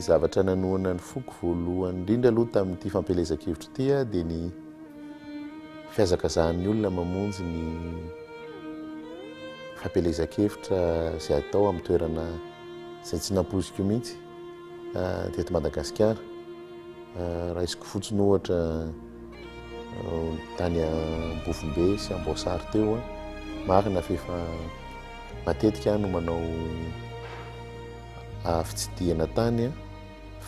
zavatra nanoana ny foko voalohany indrindra aloha tamin'ity fampelezan-kevitra ity dia ny fiazakazahan'ny olona mamonjy ny fampelezan-kevitra izay atao amin'ny toerana izay tsy nampoiziko mihitsy teto Madagasikara. Raha isiko fotsiny ohatra tany Ambovombe sy Amboasary teo marina fefa matetika no manao fitsidihana tany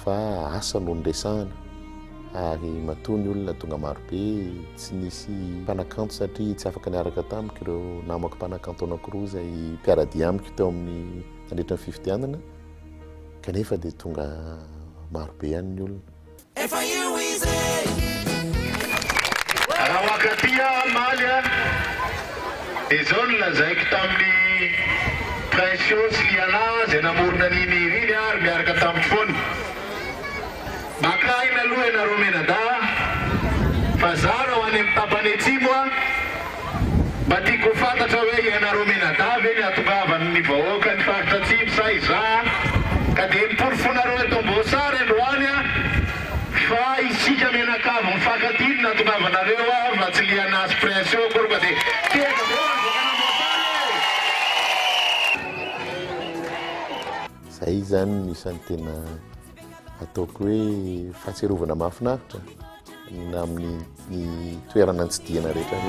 fa asa no nresahana ary matoa ny olona tonga marobe tsy nisy mpanakanto satria tsy afaka niaraka tamiko ireo namako mpanakanto anankiroa izay mpiaradia amiko teo amin'ny nandritra ny fifidianana kanefa dia tonga marobe ihany ny olona. Raha wakatia maly izao no lazaiko tamin'ny prince sy liana izay namorona niny iriny ary miaraka tamin'ny foana. Maka ina aloha ianareo menada fa zara ho any amin'ny tapany atsimo mba tiako ho fantatra hoe ianareo menada ve ny atongavany ny vahoaka ny faritra atsimo sa iza ka dia miporofonareo eto Amboasary androany fa isika menakavo mifankaty ny atongavanareo fa tsy liana sy prince koa ka dia tena zay zany nisan'ny tena ataoko hoe fahatsiarovana mahafinaritra amin'ny toerana nitsidihana rehetra ny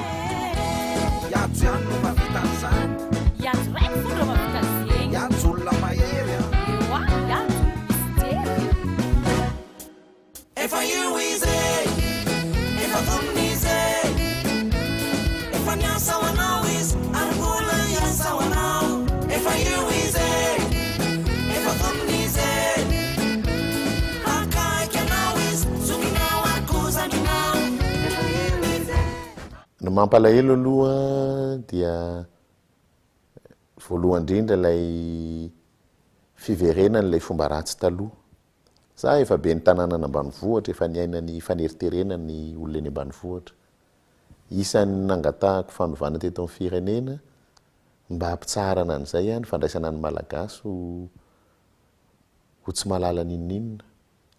mampalahelo aloha dia voalohany indrindra ilay fiverenana ilay fomba ratsy taloha. Za efa be ny tanàna any ambanivohitra efa niaina ny faneriterenana ny olona any ambanivohitra. Isan'ny nangatahako fanovana teto amin'ny firenena mba hampitsarana an'izay ny fandraisana ny malagasy ho tsy malala ninninna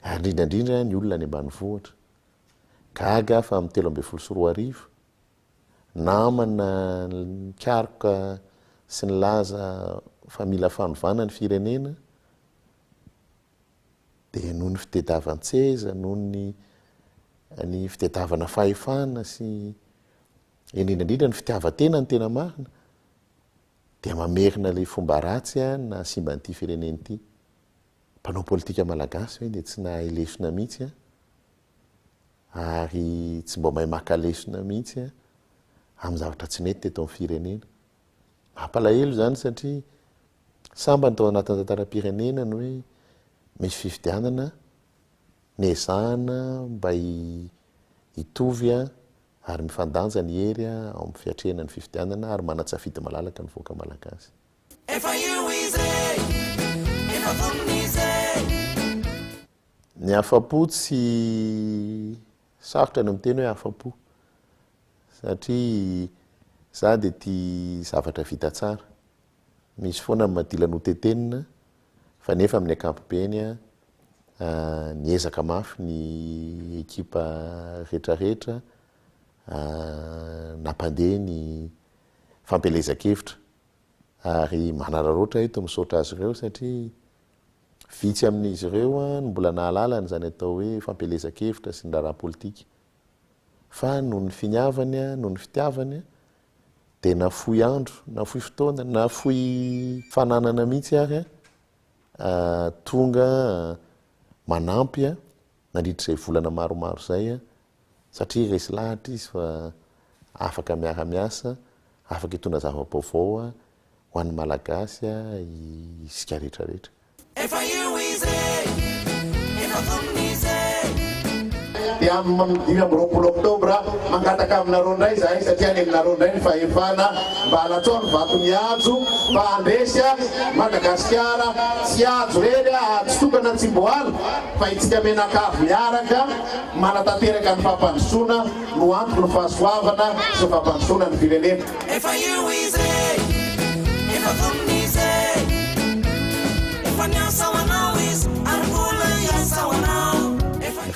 ary indrindra ny olona any ambanivohitra. Gaga fa amin'ny 13 namana nikaroka sy ny laza fa mila fanovana ny firenena dia noho ny fitediavan-tseza noho ny fitediavana fahefana sy indrindra ny fitiavan-tena ny tena marina dia mamerina ilay fomba ratsy na simba n'ity firenena ity. Mpanao politika malagasy hoe dia tsy nahay lesona mihitsy ary tsy mba mahay maka lesona mihitsy amin'ny zavatra tsy nety teto amin'ny firenena. Mampalahelo zany satria samba ny tao anatin'ny tantaram-pirenena ny hoe misy fifidianana niezahana mba hitovy ary mifandanja ny hery ao amin'ny fiatrehana ny fifidianana ary manatsafidy malalaka ny voaka malagasy. Ny afa-po tsy sarotra ny miteny hoe afa-po satria za dia tia zavatra vita tsara. Misy foana madila notetenina fa nefa amin'ny ankapobeny niezaka mafy ny ekipa rehetrarehetra nampandeha ny fampelezan-kevitra ary manararoatra eto misaotra azy ireo satria vitsy amin'izy ireo no mbola nahalalany zany atao hoe fampelezan-kevitra sy ny raharaha politika fa noho ny finiavany noho ny fitiavany dia nafoy andro nafoy fotoana nafoy fananana mihitsy ary tonga manampy nandritra izay volana maromaro zay satria resy lahatra izy fa afaka miara-miasa afaka hitondra zava-baovao ho an'ny malagasy isika rehetrarehetra. dia amin'ny 20 Oktobra mangataka aminareo indray zahay satria ny aminareo indray ny fahefana mba halatrao ny vato mihajo mba handresy Madagasikara tsy hajo reny tsy tokana tsy mboala fa itsika menakavy miaraka manatanteraka ny fampandrosoana no antoko ny fahasoavana sy fampandrosoana ny firenena.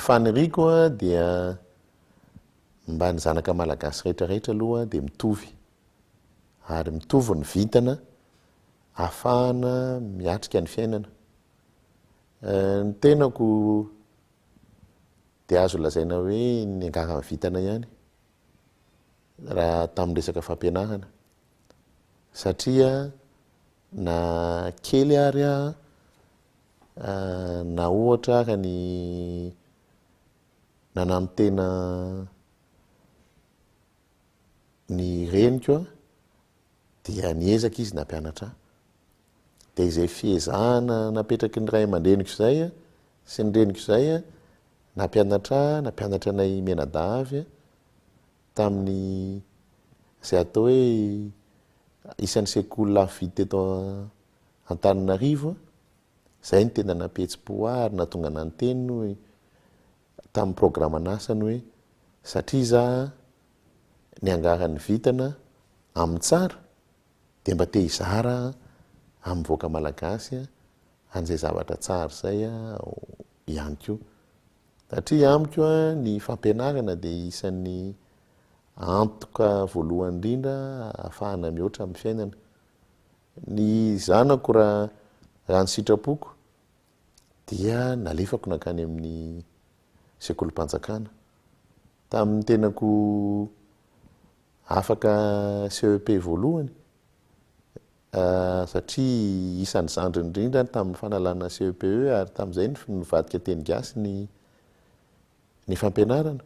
faniriko a dia mba ny zanaka malagasy rehetrarehetra aloha dia mitovy ary mitovy ny vitana ahafahana miatrika ny fiainana. Ny tenako dia azo lazaina hoe ny angaga ny vitana ihany raha tamin'ny resaka fampianarana satria na kely ary na ohatra ka ny nanano tena ny reniko dia niezaka izy nampianatra dia izay fiezahana napetraky ny ray aman-dreniko izay sy ny reniko izay nampianatra nay menadavy tamin'ny izay atao hoe isan'ny sekoly lafo vidy teto Antananarivo. Zay ny tena nampetsi-po ary natonga nanteny hoe tamin'ny programme nasany hoe satria za ny angarany vitana amin'ny tsara dia mba te hizara amin'ny voaka malagasy an'izay zavatra tsara zay ihany koa. Satria amiko ny fampianarana dia isan'ny antoka voalohany indrindra ahafahana mihoatra amin'ny fiainana. Ny zanako raha ny sitrapoko dia nalefako nakany amin'ny sekolim-panjakana tamin'ny tenako afaka CEP voalohany satria isan'ny zandry indrindra tamin'ny fanalana CEPE ary tamin'izay nivadika teny gasy ny fampianarana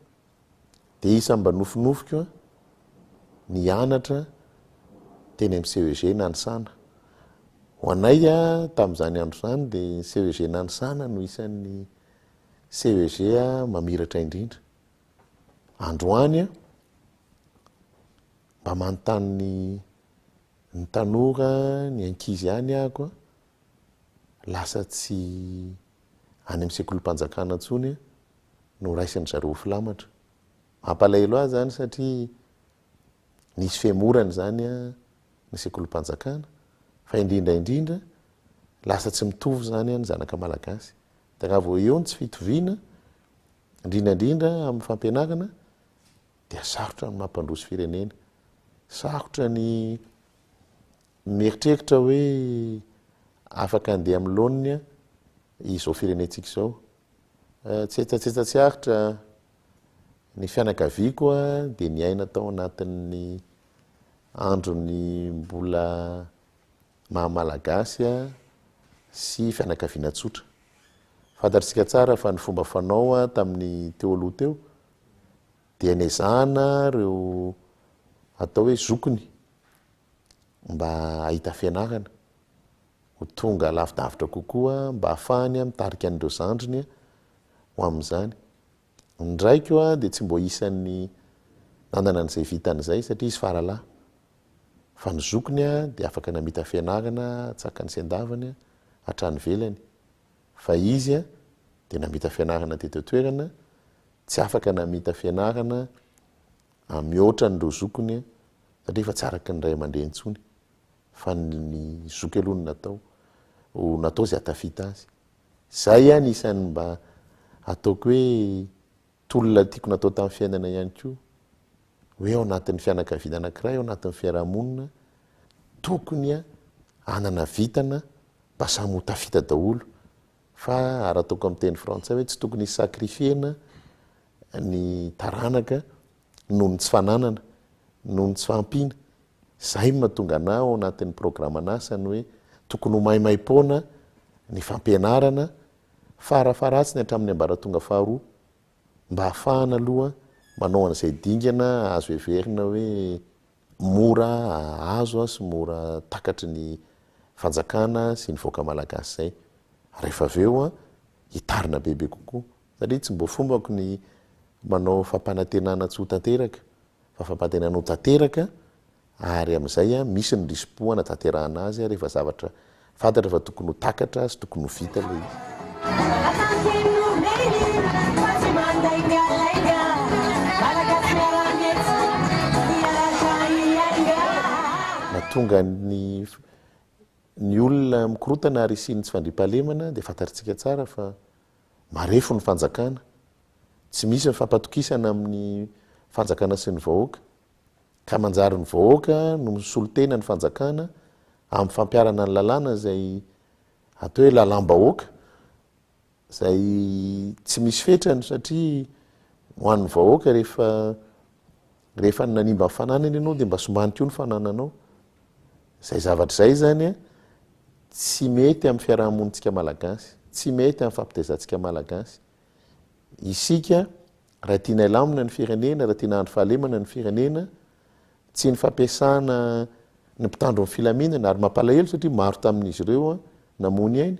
dia isa mba nofinofiko ny anatra teny amin'ny CEG nanisana. Ho anay tamin'izany andro izany dia CEG nanisana no isan'ny CEG mamiratra indrindra. Androany mba manontany ny tanora ny ankizy ihany ahako lasa tsy any amin'ny sekolim-panjakana intsony no raisiny zareo filamatra. Mampalahelo azy zany satria nisy fiamorany zany ny sekolim-panjakana fa indrindra lasa tsy mitovy zany ny zanaka malagasy. Dia raha vao eo ny tsy fitoviana indrindra amin'ny fampianarana dia sarotra ny mampandroso firenena, sarotra ny mieritreritra hoe afaka andeha amin'ny laoniny izao firenentsika izao. Tsetsatsiaritra ny fianakaviako dia niaina tao anatin'ny androny mbola mahamalagasy sy fianakaviana tsotra. Fantatritsika tsara fa ny fomba fanao tamin'ny teo aloha teo dia niezahana reo atao hoe zokony mba ahita fianarana ho tonga lavidavitra kokoa mba ahafahany mitarika an'ireo zandriny ho amin'izany. Ny raiko dia tsy mbo isan'ny nandana an'izay vitan'izay satria izy faralahy fa ny zokony dia afaka namita fianarana tsaka ny sen-davany hatrany velany fa izy dia namita fianarana teto toerana tsy afaka namita fianarana mihoatra n'ireo zokony satria fa tsy araky ny ray aman-dreny intsony fa ny zoky aloha ny natao zay atafita azy. Zay isan'ny mba ataoko hoe tolona tiako natao tamin'ny fiainana ihany koa hoe ao anatin'ny fianakaviana anankiray ao anatin'ny fiarahamonina tokony anana vitana mba samy ho tafita daholo fa ary ataoko amin'ny teny frantsay hoe tsy tokony sacrifiena ny taranaka noho ny tsy fananana noho ny tsy fampiana. Zay mahatonga anah ao anatin'ny programme nasany hoe tokony ho maimaimpona ny fampianarana farafaratsiny hatramin'ny ambaratonga faharoa mba ahafahana aloha manao an'izay dingana azo heverina hoe mora azo sy mora takatry ny fanjakana sy ny voaka malagasy zay. Rehefa aveo hitarina bebe kokoa satria tsy mbo fombako ny manao fampanantenana tsy ho tanteraka fa fampanantenana ho tanteraka ary amin'izay misy ny risipohana tanterahana azy rehefa zavatra fantatra fa tokony ho takatra sy tokony ho vita le izy. Natonga ny olona mikorotana ary sy ny tsy fandriam-pahalemana dia fantatritsika tsara fa marefo ny fanjakana tsy misy mifampatokisana amin'ny fanjakana sy ny vahoaka ka manjary ny vahoaka no misolotena ny fanjakana amin'ny fampiarana ny lalàna zay atao hoe lalam-bahoaka zay tsy misy fetrany satria ho an'ny vahoaka rehefa nanimba fananany ianao dia mba sombaniko ny fanananao zay zavatra zay zany tsy mety amin'ny fiarahamonitsika malagasy tsy mety amin'ny fampitezantsika malagasy isika raha tiana ilamina ny firenena raha tiana andro fahalemana ny firenena tsy ny fampiasana ny mpitandro ny filaminana ary mampalahelo satria maro tamin'izy ireo namony ainy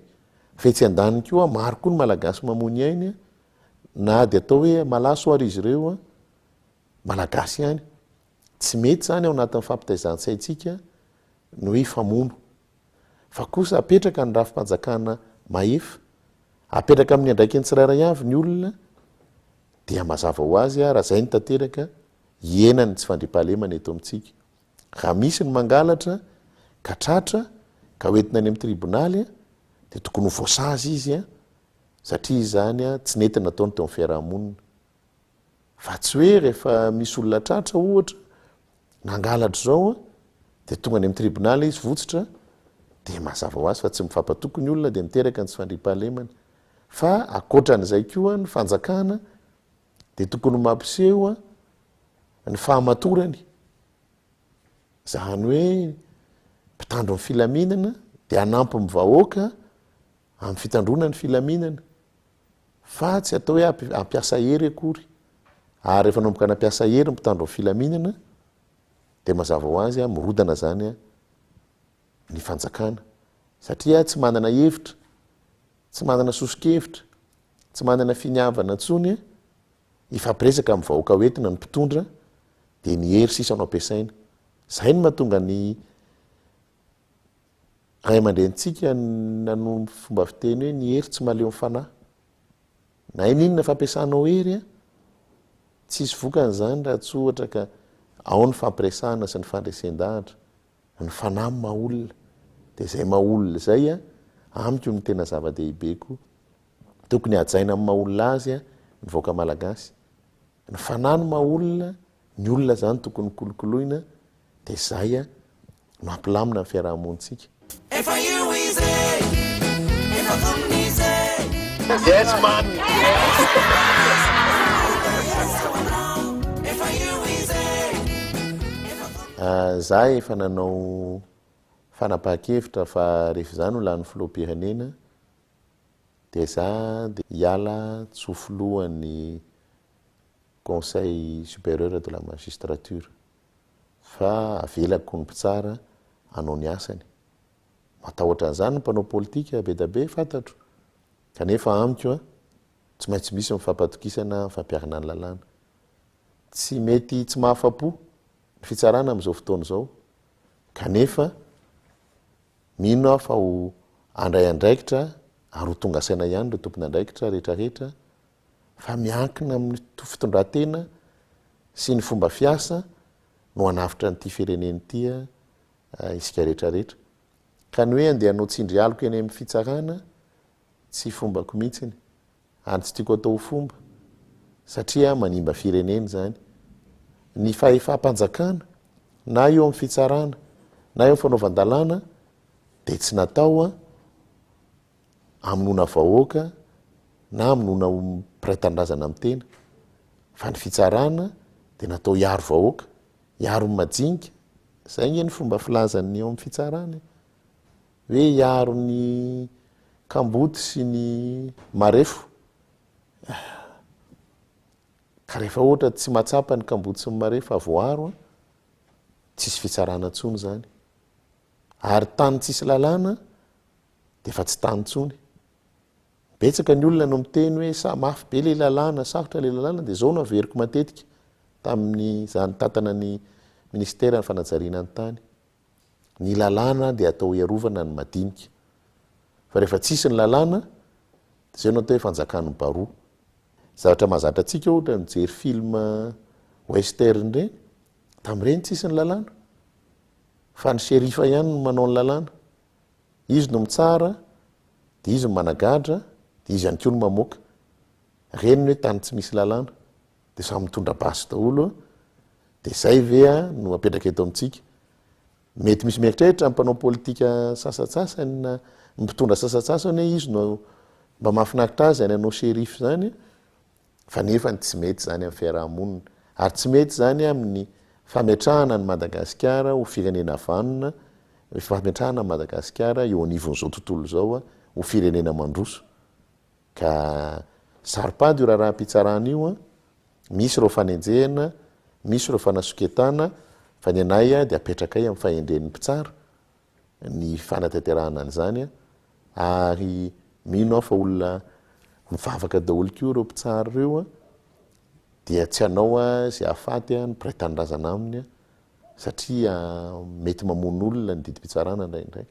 fetsy andany koa maro koa ny malagasy mamony ainy na dia atao hoe malaso ary izy ireo malagasy ihany tsy mety zany ao anatin'ny fampitaizan-tsaintsika no hoe famono fa kosa apetraka ny rafim-panjakana mahefa apetraka amin'ny andraikiny tsirairay avy ny olona dia mazava ho azy raha zay ny tanteraka hienany tsy fandripahalemana eto amintsika raha misy ny mangalatra ka tratra ka hoentina any amin'ny tribonaly dia tokony ho voasazy izy satria zany tsy nentina ataony teo amin'ny fiarahamonina fa tsy hoe rehefa misy olona tratra ohatra nangalatra zao dia tonga any amin'ny tribonaly izy votsitra dia mazava ho azy fa tsy mifampatoko ny olona dia miteraka ny tsy fandripahalemana fa akoatran'izay koa ny fanjakana dia tokony mampiseho ny fahamatorany zany hoe mpitandro ny filaminana dia anampy mivahoaka amin'ny fitandrona ny filaminana fa tsy atao hoe ampiasa hery akory ary rehefa nanomboka ny ampiasa hery mpitandro ny filaminana dia mazava ho azy mirodana zany ny fanjakana satria tsy manana hevitra tsy manana sosikevitra tsy manana finiavana ntsony ifampiresaka amin'ny vahoaka hoentina ny mpitondra dia ny hery sisa no ampiasaina zay no mahatonga ny ray aman-drentsika nano fomba fiteny hoe ny hery tsy maleo ny fanahy na ininona fampiasanao hery tsy isy vokan'izany raha tsy ohatra ka ao ny fampiresahana sy ny fandresen-dahatra ny fanahy ny maha olona dia zay maha olona zay amiko ny tena zava-dehibe koa tokony hajaina amin'ny maha olona azy ny vahoaka malagasy ny fanahy ny maha olona ny olona zany tokony kolokoloina dia zay no ampilamina ny fiarahamonitsika Yes, man. Za efa nanao fanapahan-kevitra fa rehefa zany ho lany filoham-pirenena dia za dia hiala tsofolohan'ny conseil supérieur de la magistrature fa avelako ny mpitsara hanao ny asany matahotra an'izany ny mpanao politika be da be fantatro kanefa amiko tsy maintsy misy mifampatokisana fampiarana ny lalàna tsy mety tsy mahafapo ny fitsarana amin'izao fotoana izao kanefa mino fa ho andray andraikitra ary ho tonga saina ihany ireo tompony andraikitra rehetrarehetra fa miankina amin'ny fitondran-tena sy ny fomba fiasa no hanavitra nyity fireneny ity isika rehetrarehetra ka ny hoe andeha hanao tsindry aloko eny amin'ny fitsarana tsy fombako mihitsiny ary tsy tiako atao fomba satria manimba fireneny zany ny fahefam-panjakana na eo amin'ny fitsarana na eo amin'ny fanaovan-dalàna dia tsy natao aminona vahoaka na aminona mpiray-tanindrazana amin'ny tena fa ny fitsarana dia natao hiaro vahoaka hiaro ny majinika zay nge ny fomba filazany eo amin'ny fitsarana hoe hiaro ny kamboty sy ny marefo ka rehefa ohatra tsy mahatsapa ny kamboty sy ny marefo avoaro tsisy fitsarana ntsony zany ary tany tsisy lalàna dia efa tsy tany ntsony betsaka ny olona no miteny hoe sa mafy be le lalàna sarotra le lalàna dia zao no averiko matetika tamin'ny zany tantana ny ministera ny fanajariana ny tany ny lalàna dia atao iarovana ny madinika fa rehefa tsisy ny lalàna dia zay no atao hoe fanjakan'ny baroa zavatra mahazatra antsika ohatra mijery film western reny tamin'ireny tsisy ny lalàna fa ny sherifa ihany no manao ny lalàna izy no mitsara dia izy no managadra dia izy ihany koa no mamoaka reny hoe tany tsy misy lalàna dia samy mitondra basy daholo dia zay ve no apetraka eto amintsika. Mety misy mieritreritra mpanao politika sasatsasany na mpitondra sasatsasany hoe izy no mba mahafinaritra azy any anao shérif zany fa nefa tsy mety zany amin'ny fiarahamonina ary tsy mety zany amin'ny fametrahana ny Madagasikara ho firenena vanona, fametrahana Madagasikara eo anivon'izao tontolo zao ho firenena mandroso. Ka saripady io raha-raha-pitsarana io misy ireo fanenjehana, misy ireo fanasoketana fa ny anay dia apetraka amin'ny fahendren'ny mpitsara ny fanatanterahana an'izany ary mino aho fa olona mivavaka daholo koa ireo mpitsara ireo dia tsy hanao zay ahafaty ny mpiray-tanindrazana aminy satria mety mamono olona ny didim-pitsarana indraindray.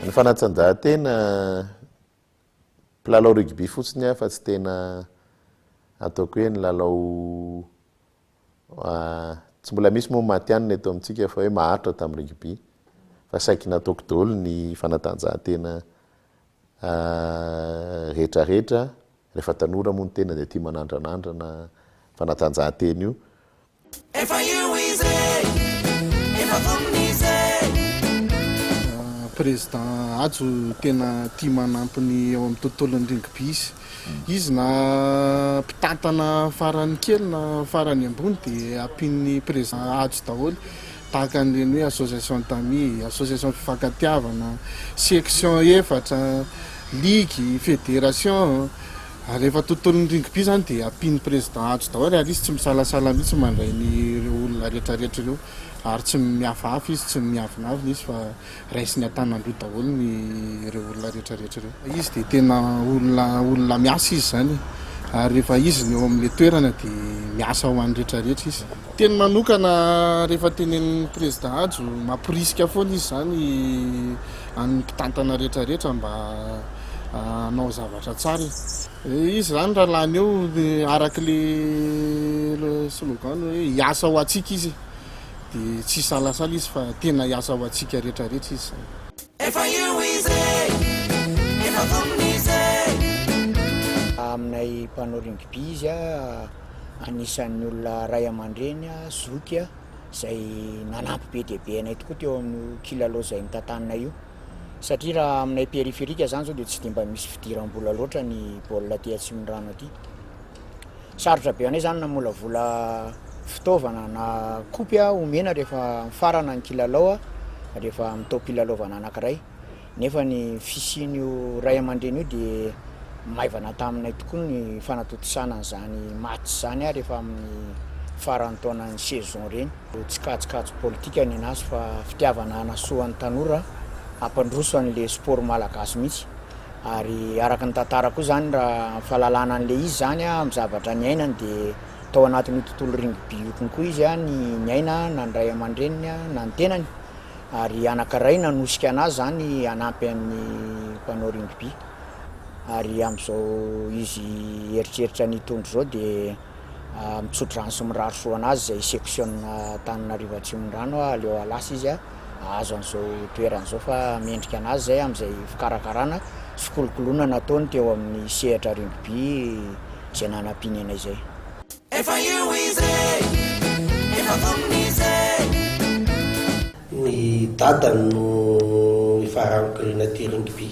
Ny fanatanjahantena mpilalao rugby fotsiny fa tsy tena ataoko hoe ny lalao tsy mbola misy moa matianina eto amintsika fa hoe maharitra tamin'ny rugby fa saiky nataoko daholo ny fanatanjahantena rehetrarehetra rehefa tanora moa ny tena dia tia manandranandra na fanatanjahantena io. Président Hajo tena tia manampy ny eo amin'ny tontolon'ny rugby izy na mpitantana farany kely na farany ambony dia ampin'ny président Hajo daholo tahaka an'ireny hoe association d'amis, association fifankatiavana, section efatra, ligue, fédération. Rehefa tontolon'ny rugby zany dia ampin'ny président Hajo daholo ary izy tsy misalasala mihitsy mandray ny olona rehetrarehetra ireo ary tsy mihafahafa izy, tsy miavinavina izy fa raisiny an-tanandroa daholo ny ireo olona rehetrarehetra ireo. Izy dia tena olona miasa izy zany ary rehefa izy ny eo amin'ilay toerana dia miasa ho an'ny rehetrarehetra izy. Teny manokana rehefa tenen'ny président Hajo mampirisika foana izy zany amin'ny mpitantana rehetrarehetra mba hanao zavatra tsara izy zany raha lany eo arak'ilay slogan hoe hiasa ho antsika izy dia tsy salasala izy fa tena hiasa ho antsika rehetrarehetra izy. Aminay mpanao rugby izy anisan'ny olona ray aman-dreny zoky izay nanampy be dia be anay tokoa teo amin'ny kilalao izay nitantanina io satria raha aminay périférika zany zao dia tsy dia mba misy fidiram-bola loatra ny baolina aty atsimondrano aty. Sarotra be anay zany namolavola fitaovana na kopy omena rehefa mifarana ny kilalao rehefa mitao pilalaovana anankiray nefa ny fisian'io ray aman-dreny io dia maivana taminay tokoa ny fanatotosana an'izany match zany rehefa amin'ny farany taonan'ny saison reny. Tsy katsikatso politika ny anazy fa fitiavana anasoan'ny tanora ampandroso an'ilay sport malagasy mihitsy ary araka ny tantara koa zany raha fahalalana an'ilay izy zany amin'ny zavatra ny ainany dia tao anatin'ny tontolo rugby io konkoa izy ny aina na ny ray aman-dreniny na ny tenany ary anankiray nanosika anazy zany hanampy amin'ny mpanao rugby ary amin'izao izy eritreritra ny tondro zao dia mitsotra rano sy miraro soa anazy izay section Antananarivo Atsimondrano aleo alasy izy azo an'izao toerana zao fa mendrika anazy zay amin'izay fikarakarana sy fikolokoloana nataony teo amin'ny sehatra rugby izay nanampiany anay zay. Ny dadany no ifarako naty rugby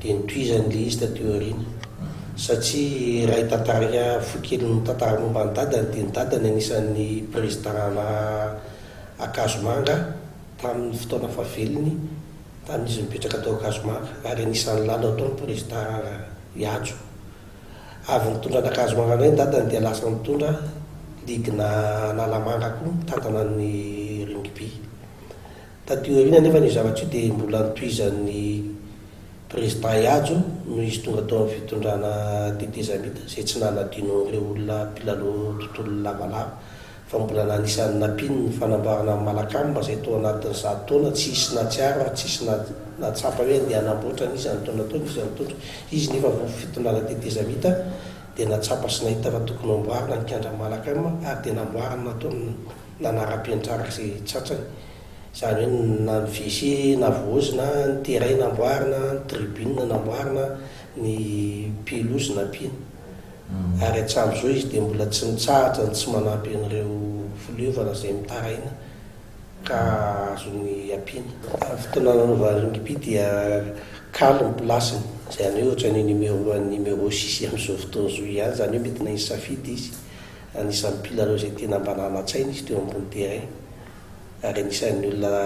dia nitoizany le izy tateo arina satria raha tantaraka fokely ny tantara momba ny dadany dia ny dadany anisan'ny présidentna Akazomanga tamin'ny fotoana fahavelony tamin'izy mipetraka tao Akazomanga ary anisan'ny lalao tao ny président Hajo. Avy nitondra an'Akazomanga ny dadany dia lasa nitondra ligna Analamanga koa mitantana ny rugby. Tateo arina nefa ny zavatra io dia mbola nitoizan'ny président Hajo no izy tonga tao amin'ny fitondrana tetezamita izay tsy nanadino ireo olona mpilalao tontolo lavalava fa mbola nanisany nampiny ny fanamboarana malakamba izay tao anatin'ny 100 taona tsisy natsiaro tsisy natsapa hoe andeha hanamboatra ny izany taona taona izy mitondra izy nefa vao fitondrana tetezamita dia natsapa sy nahita fa tokony amboarina ny kiandra malakamba ary dia namboarina nataony nanara-piantsara izay tsatrany izany hoe na nyvisy na vozy na ny terrain namboarina ny tribune namboarina ny pelouse nampiana ary atsambo zao izy dia mbola tsy nitsahatra ny tsy manampy an'ireo fileovana izay mitaraina ka azony ampiana fotoana nanaovana rugby dia kaly ny plasiny izany hoe ohatra ny numéro 6 amin'izao fotoana zao ihany izany hoe mety naisy safidy izy anisan'ny mpilalao izay tena mbanana-tsaina izy teo ambony terrain ary anisan'ny olona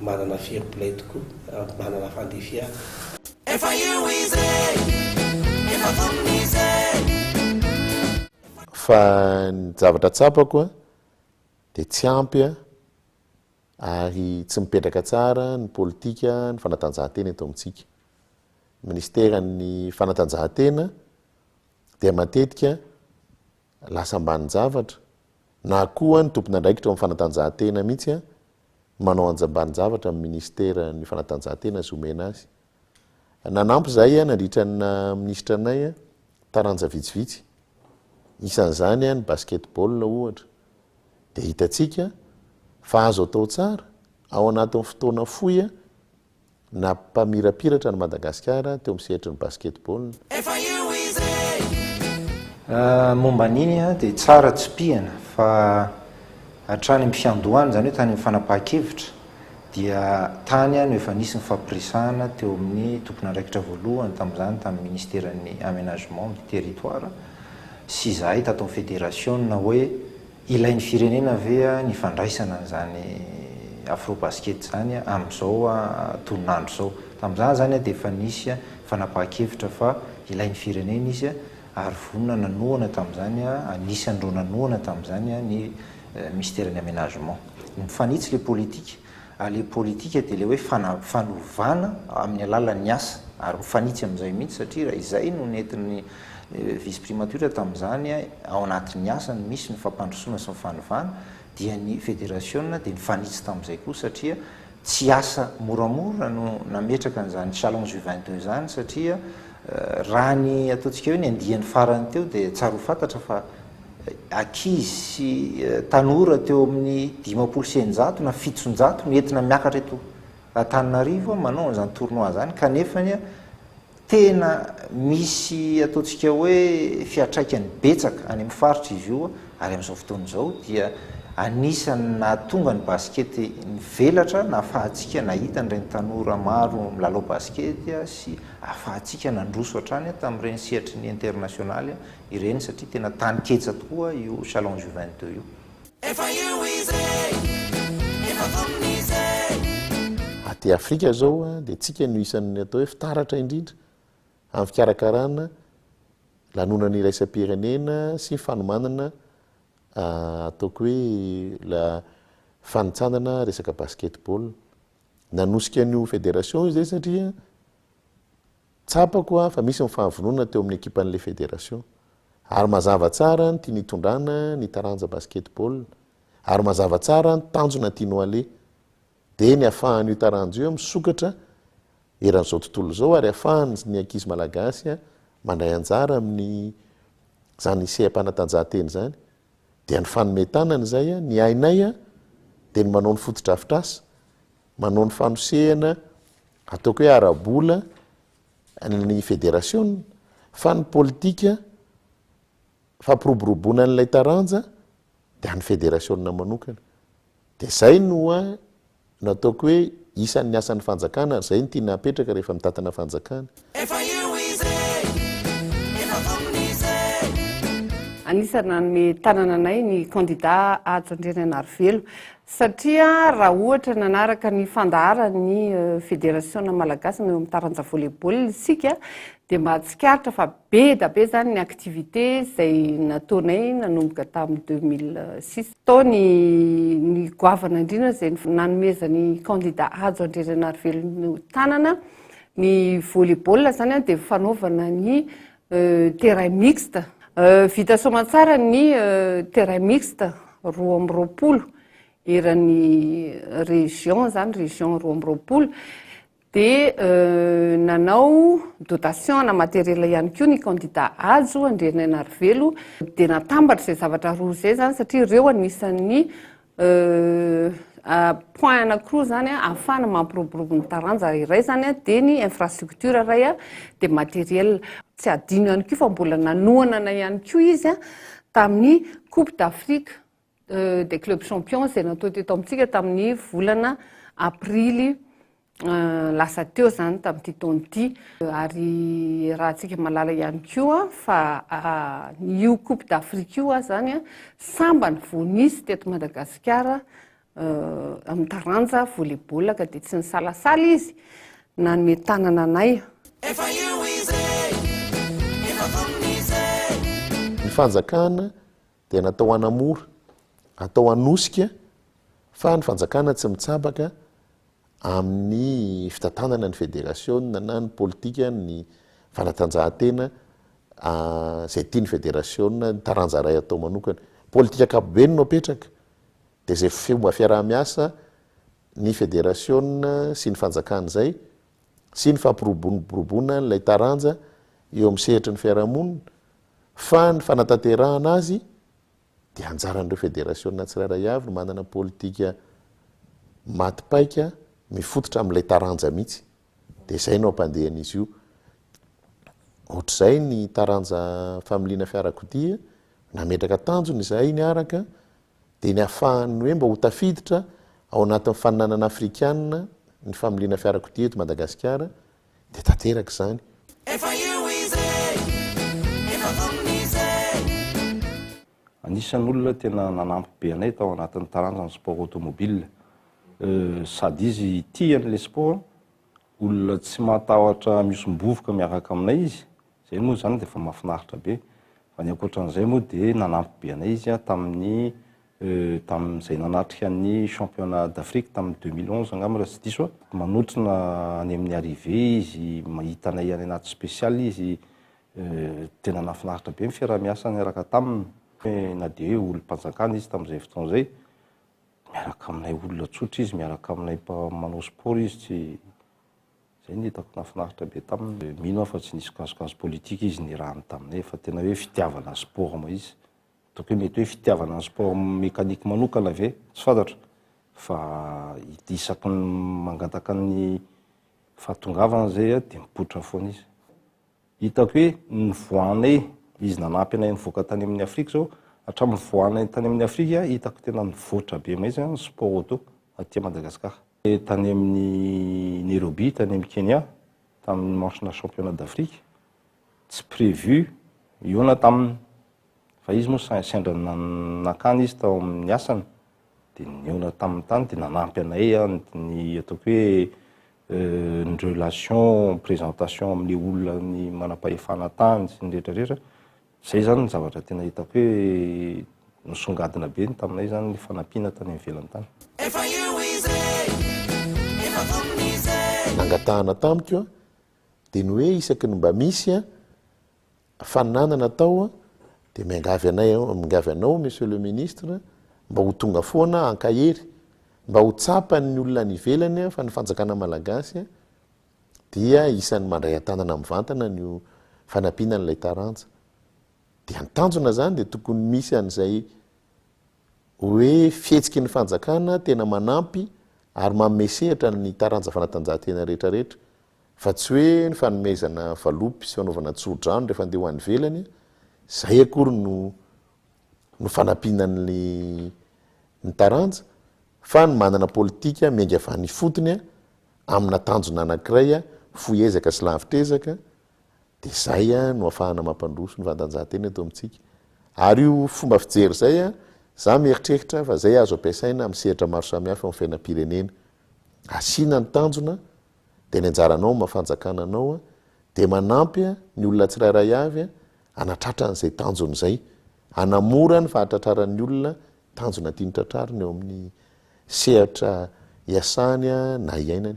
manana fair play tokoa manana fandefiana fa ny zavatra tsapako a dia tsy ampy a ary tsy mipetraka tsara ny politika ny fanatanjahantena eto amintsika ministeran'ny fanatanjahantena dia matetika lasa ambany zavatra na koa ny tompona andraikitra amin'ny fanatanjahantena mihitsy a manao anjambany zavatra amin'ny ministeran'ny fanatanjahantena zomena azy nanampy zay a nandritrana ministra anay a taranja vitsivitsy isan'izany a ny basketball ohatra dia hitatsika fa azo atao tsara ao anatin'ny fotoana foy a na mpamirapiratra ny Madagasikara teo amin'ny sehatry ny basketball. Momba an'iny a dia tsara tsy pihana fa hatrany amin'ny fiandohany izany hoe tany amin'ny fanapahan-kevitra dia tany a no efa nisy ny fampirisahana teo amin'ny tompona andraikitra voalohany tamin'izany tamin'ny ministeran'ny aménagement du territoire sy izahay tato amin'ny fédération hoe ilain'ny firenena ve a ny fandraisana an'izany afro-basket zany amin'izao toninandro zao tamin'izany zany a dia efa nisy fanapahan-kevitra fa ilain'ny firenena izy ary vonona nanohana tamin'izany anisan'ireo nanohana tamin'izany ny ministeran'ny aménagement mifanitsy le politika ary le politika dia le hoe fanovana amin'ny alalan'ny asa ary mifanitsy amin'izay mihitsy satria raha izay no nentin'ny vice primature tamin'izany ao anatin'ny asany misy ny fampandrosoana sy ny fanovana dia ny fédération dia nifanitsy tamin'izay koa satria tsy asa moramora no nametraka an'izany challenge U22 zany satria raha ny ataontsika hoe ny andian'ny farany teo dia tsara ho fantatra fa ankizy sy tanora teo amin'ny 500 na 700 no entina miakatra eto Antananarivo manao an'izany tournoi zany kanefany tena misy ataontsika hoe fiatraikany betsaka any amin'ny faritra izy io ary amin'izao fotoana izao dia anisany nahatonga ny basket nivelatra na ahafahantsika nahita n'ireny tanora maro milalao basket sy ahafahantsika nandroso hatrany tamin'ireny sehatry ny internationaly ireny satria tena tany ketsa tokoa io challenge U22 io. Aty Afrika zao dia tsika no isan'ny atao hoe fitaratra indrindra amin'ny fikarakarana lanonany iraisam-pirenena sy fanomanana ataoko hoe la fanitsanana resaka basketball nanosika an'io fédération io zay satria tsapako fa misy mifahavonona teo amin'ny ekipan'le fédération ary mazava tsara ny tia nitondrana ny taranja basketball ary mazava tsara ny tanjona tianao ale dia ny ahafahan'io taranjo io misokatra eran'izao tontolo zao ary ahafahany ny ankizy malagasy mandray anjara amin'ny zany seha-panatanjahantena zany dia ny fanometanana zay ny ainay dia ny manao ny fotodrafitrasa manao ny fanosehana ataoko hoe arabola ny fédération fa ny politika fampiroboroboana n'ilay taranja dia ny fédération manokana dia zay no nataoko hoe isan'ny asan'ny fanjakana zay ny tiana apetraka rehefa mitatana fanjakana. Anisana ny tanana anay ny candidat Hajo ANDRIANAINARIVELO satria raha ohatra nanaraka ny fandaharany fédération malagasy no amin'ny taranja volleyball isika dia mahatsikaritra fa be da be zany ny activité izay nataonay nanomboka tamin'ny 2006 tao ny goavana indrindra izay nanomezany candidat Hajo ANDRIANAINARIVELO no tanana ny volleyball zany dia fanaovana ny terrain mixte vita soamantsara ny terrain mixte 220 eran'ny région zany région 220 dia nanao dotation na matériel ihany koa ny candidat Hajo ANDRIANAINARIVELO dia natambatra izay zavatra roa izay zany satria ireo anisan'ny point anankiroa zany a ahafahana mampiroborobo ny taranja iray zany a dia ny infrastructure ray a dia matériel. Tsy adino ihany koa fa mbola nanohanana ihany koa izy a tamin'ny coupe d'Afrique des clubs champions izay natao teto amintsika tamin'ny volana aprily lasa teo zany tamin'ity taon'ity. Ary raha antsika malala ihany koa fa io coupe d'Afrique io a zany a sambany voanisy teto Madagasikara amin'ny taranja volleyball ka dia tsy ny salasala izy nanome tanana anay. Ny fanjakana dia natao hanamora, atao hanosika fa ny fanjakana tsy mitsabaka amin'ny fitantanana ny fédération na ny politika ny fanatanjahantena izay tia ny fédération ny taranja ray atao manokana. Politika ankapobeny no apetraka dia izay fomba fiarah-miasa ny fédération sy ny fanjakana izay sy ny fampiroboroboana n'ilay taranja eo amin'ny sehatra ny fiarahamonina fa ny fanatanterahana azy dia anjaran'ireo fédération tsirairay avy no manana politika matipaika mifototra amin'ilay taranja mihitsy dia izay no ampandehan'izy io. Ohatr'izay ny taranja familiana fiarakodia nametraka tanjony izay niaraka dia ny ahafahany hoe mba ho tafiditra ao anatin'ny faninanana afrikanina ny familiana fiarakodia eto Madagasikara dia tanteraka izany. Anisan'ny olona tena nanampy be anay tao anatin'ny taranja ny sport automobile. Sady izy tia an'ilay sport, olona tsy matahotra miosombovoka miaraka aminay izy, izay moa zany dia efa mahafinaritra be. Fa ny ankoatran'izay moa dia nanampy be anay izy tamin'izay nanatrika ny championnat d'Afrique tamin'ny 2011 angamba raha tsy diso manotrina any amin'ny arrivé izy, mahita anay any anaty spécial izy, tena nafinaritra be ny fiarah-miasa niaraka taminy. Na dia hoe olom-panjakana izy tamin'izay fotoana izay, miaraka aminay olona tsotra izy, miaraka aminay manao sport izy, tsy izay ny hitako nafinaritra be taminy. Mino aho fa tsy nisy kasokaso politika izy nirahany taminay fa tena hoe fitiavana sport ma izy. Ataoko hoe mety hoe fitiavana sport mécanique manokana ve tsy fantatra fa isaky ny mangataka ny fahatongavana zay dia mipoitra foana izy. Hitako hoe ny voanay izy nanampy anay nivoaka tany amin'ny Afrika zao, hatramin'ny voanay tany amin'ny Afrika hitako tena nivoatra be mihitsy ny sport auto aty Madagasikara. Tany amin'ny Nairobi, tany amin'ny Kenya, tamin'ny manchina championnat d'Afrique, tsy prévu iona taminy. Fa izy moa sendra nakany izy tao amin'ny asany dia niona tamin'ny tany dia nanampy anay ny ataoko hoe ny relation présentation amin'ny olona ny manam-pahefana tany sy ny rehetrarehetra. Izay zany ny zavatra tena hitako hoe nisongadina be taminay zany ny fanampiana tany ivelany tany. Nangatahana tamiko dia ny hoe isaky ny mba misy faninana atao dia mingavy anao monsieur le ministre mba ho tonga foana ankahery mba ho tsapany olona ny ivelany fa ny fanjakana malagasy dia isan'ny mandray an-tanana mivantana ny fanampiana n'ilay taranja. Dia antanjona zany dia tokony misy an'izay hoe fihetsiky ny fanjakana tena manampy ary mamesehatra ny taranja fanatanjahantena rehetrarehetra fa tsy hoe ny fanomezana valopy sy fanaovana tsodrano rehefa andeha ho any ivelany, izay akory no fanampiana ny taranja fa ny manana politika miainga avy any fotony amina tanjona anankiray foezaka sy lavitrezaka dia izay no ahafahana mampandroso ny fantanjahantena eto amintsika. Ary io fomba fijery izay za mieritreritra fa zay azo ampiasaina amin'ny sehatra maro samihafa amin'ny fiainam-pirenena. Asiana ny tanjona dia ny anjaranao mafanjakana anao dia manampy ny olona tsirairay avy anatratra n'izay tanjona izay, hanamora ny fahatratraran'ny olona tanjona tiany tratrariny eo amin'ny sehatra iasany na iainany.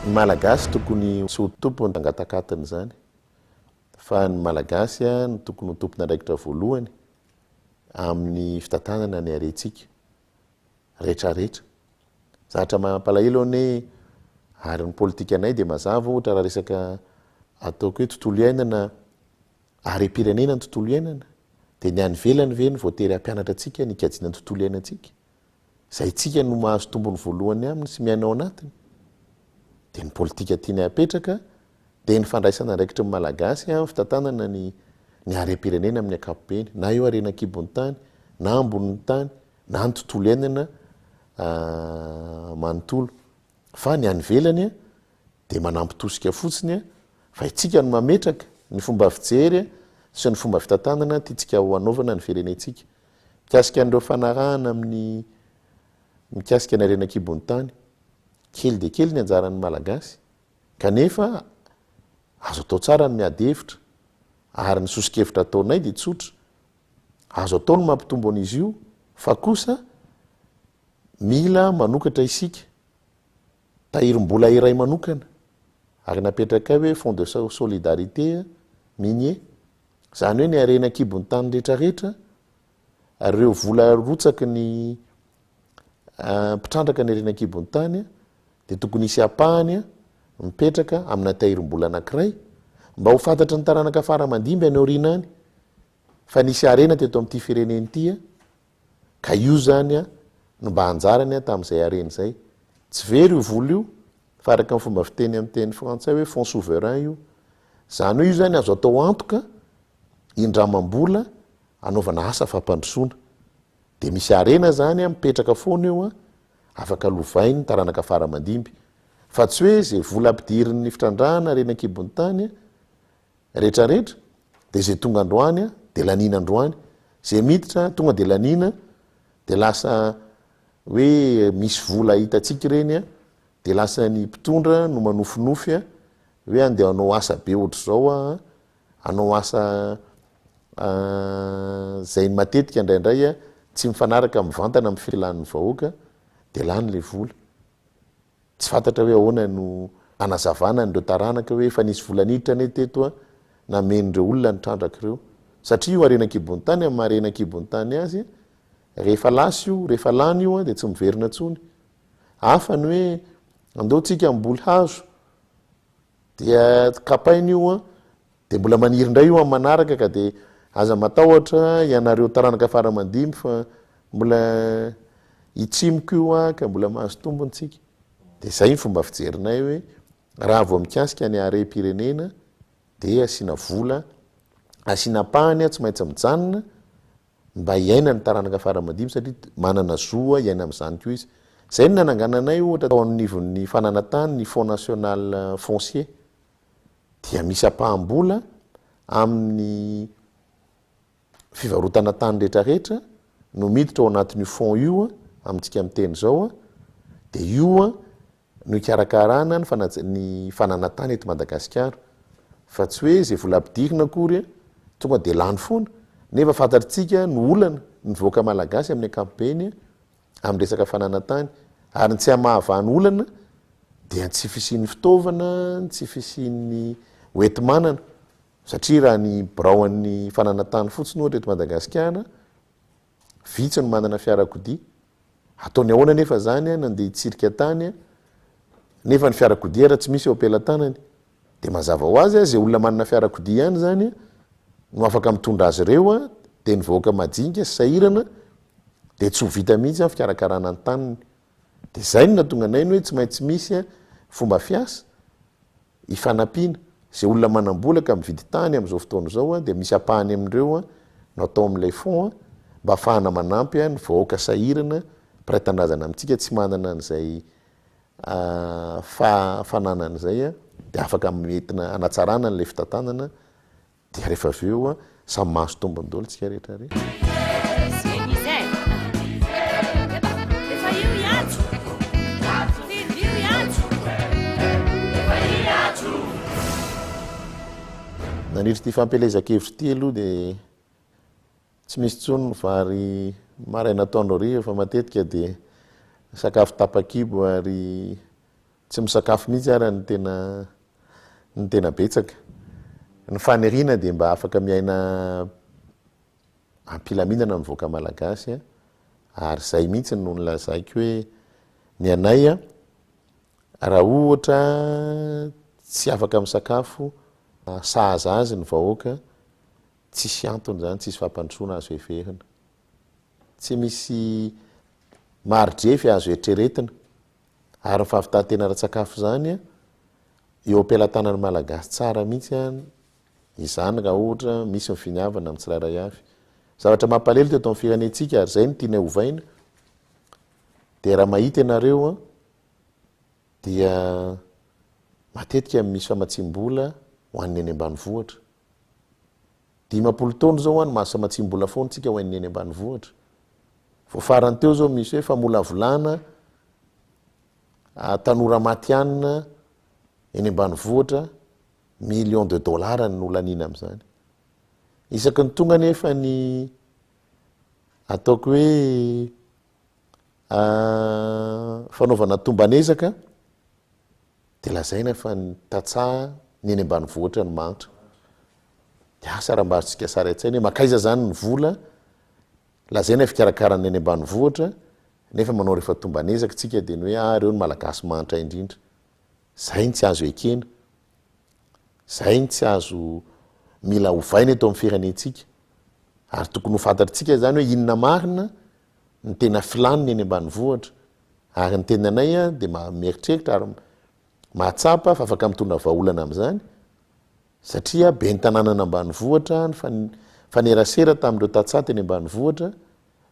Ny malagasy tokony tsy ho tompo ny tangatakatiny zany fa ny malagasy no tokony ho tompona andraikitra voalohany amin'ny fitantanana ny arentsika rehetrarehetra. Zatra mampalahelo hoe ary ny politika anay de mazava ohatra raha resaka ataoko hoe tontolo iainana arem-pirenena ny tontolo iainana de ny any velany ve ny voatery ampianatra atsika ny kajiana ny tontolo iainantsika zay tsika no mahazo tombony voalohany aminy sy miainao anatiny de ny politika tiany apetraka de ny fandraisana ndraikitry ny malagasy a fitantanana ny arem-pirenena amin'ny ankapobeny na eo arenakibon'ny tany na ambonin'ny tany na ny tontolo iainana manontolo fa ny any velany a de manampitosika fotsiny a fa itsika no mametraka ny fomba fijery sy ny fomba fitantanana tiatsika ho anaovana ny firenentsika mikasika an'ireo fanarahana amin'ny mikasika ny arenakibon'ny tany kely de kely ny anjaran'ny malagasy kanefa azo atao tsara ny miady hevitra ary ny sosikevitra ataonay de tsotra azo atao ny mampitombo an'izy io fa kosa mila manokatra isika tahirim-bola iray manokana ary napetraka hoe fond de solidarité minier zany hoe ny arenakibon'ny tany rehetrarehetra ary ireo vola rotsaky ny mpitrandraka ny arenakibon'ny tany de tokony isy apahany mipetraka amina tahirim-bola anankiray mba ho fantatra ny taranaka faramandimby any aoriana any fa nisy arena teto amin'ity fireneny ity ka io zany a no mba anjarany tamin'izay arena zay tsy very io vola io fa araka amin'ny fomba fiteny amin'ny teny frantsay hoe fond souverain io zany hoe io zany azo atao antoka indramam-bola anaovana asa fampandrosoana de misy arena zany a mipetraka foana eo a afaka lovainy taranaka faramandimby fa tsy hoe zay vola ampidirin'ny fitrandrahana arenakibon'ny tany rehetrarehetra de zay tonga androany de lanina androany zay miditra tonga de lanina de lasa hoe misy vola hitatsika reny de lasa ny mpitondra no manofinofy hoe andeha anao asa be ohatra zao anao asa zay matetika indraindray tsy mifanaraka mivantana amin'ny filan'ny vahoaka de lany le vola tsy fantatra hoe ahoana no anazavana n'ireo taranaka hoe efa nisy vola niditra ane teto namen'ireo olona nitrandraka ireo satria io arenakibon'ny tany amin'ny arenakibon'ny tany azy rehefa lasy io rehefa lany io de tsy miverina tsony afany hoe andeotsika mboly hazo dia kapainy io de mbola maniry indray io amin'ny manaraka ka de aza matahotra ianareo taranaka faramandimby fa mbola itsimoko io ka mbola mahazo tombonytsika de zay ny fomba fijerinay hoe raha vao mikasika ny arem-pirenena de asina vola asina pahany tsy maintsy mijanona mba iaina ny taranaka faramandimby satria manana zoa iaina amin'izany ko izy zay ny nanangananay ohatra tao anivon'ny fananatany ny fond national foncier dia misy apahambola amin'ny fivarotana tany rehetrarehetra no miditra ao anatin'io fond io amintsika miteny zao de io no ikarakarana ny fananatany eto Madagasikara fa tsy hoe zay vola ampidirina akory tonga de lany foana nefa fantatritsika ny olana ny voaka malagasy amin'ny ankapobeny amin'ny resaka fananatany ary tsy amahavany olana dia tsy fisian'ny fitaovana tsy fisian'ny hoentimanana satria raha ny braoan'ny fananatany fotsiny ohatra eto Madagasikara vitsy no manana fiarakodia ataony ahoana nefa zany nandeha hitsirika tany nefa ny fiarakodia raha tsy misy eo ampelantanany de mazava ho azy zay olona manana fiarakodia ihany zany no afaka mitondra azy ireo de ny voaka majinika sy sahirana de tsy ho vita mihitsy fikarakarana ny taniny de zay no natonga anay hoe tsy maintsy misy fomba fiasa ifanampiana zay olona manambolaka mividy tany amin'izao fotoana zao de misy apahany amin'ireo no atao amin'ilay fond mba ahafahana manampy ny voaka sahirana mpiray-tandrazana amintsika tsy manana an'izay fananana zay de afaka metina anatsarana n'lay fitantanana de rehefa avy eo samy mahazo tombony daholo tsika rehetra rehetra. Nanitry ty fampelezakevitry ty aloha de tsy misy tsony ny vary maraina atoandro hariva fa matetika de sakafo tapakibo ary tsy misakafo mihitsy ara ny tena betsaka ny fanirina de mba afaka miaina ampilaminana ny voaka malagasy ary zay mihitsy no nolazaiko hoe ny anay raha ohatra tsy afaka misakafo sahaza azy ny vahoaka tsisy antony zany tsisy fampandrosoana azo everina tsy misy maridrefy azo etreretina ary nyfahafitahantena ra-tsakafo zany eo ampilatanany malagasy tsara mihitsy izany raha ohatra misy mifiniavana amin'ny tsirairay avy zavatra mampalelo teto amin'ny firenentsika ary zay no tiana hovaina dia raha mahita ianareo dia matetika misy famatsim-bola ho an'ny eny ambanivohitra 10 taona zao ny mahazo famatsim-bola foana tsika ho an'ny eny ambanivohitra vo farany teo zao misy hoe famolavolana tanora matianina eny ambanivohitra $1,000,000 ny olanina am'izany isaky ny tonga nefa ny ataoko hoe fanaovana tombanezaka dia lazaina fa ny tatsaha ny eny ambanivohitra ny manitra dia asa raha mbazotsika sara an-tsaina hoe makaiza zany ny vola lazaina fikarakarana eny ambanivohitra nefa manao rehefa tombanezaka tsika dia ny hoe reo ny malagasy manitra indrindra zay ny tsy azo ekena zay ny tsy azo mila hovaina eto amin'ny firenentsika ary tokony ho fantatritsika zany hoe inona marina ny tena filaniny eny ambanivohitra ary ny tenanay dia mieritreritra ary mahatsapa fa afaka mitondra vahaolana amin'izany satria be ny tanànana ambanivohitra ny fanerasera tamin'ireo tatsaha teny ambanivohitra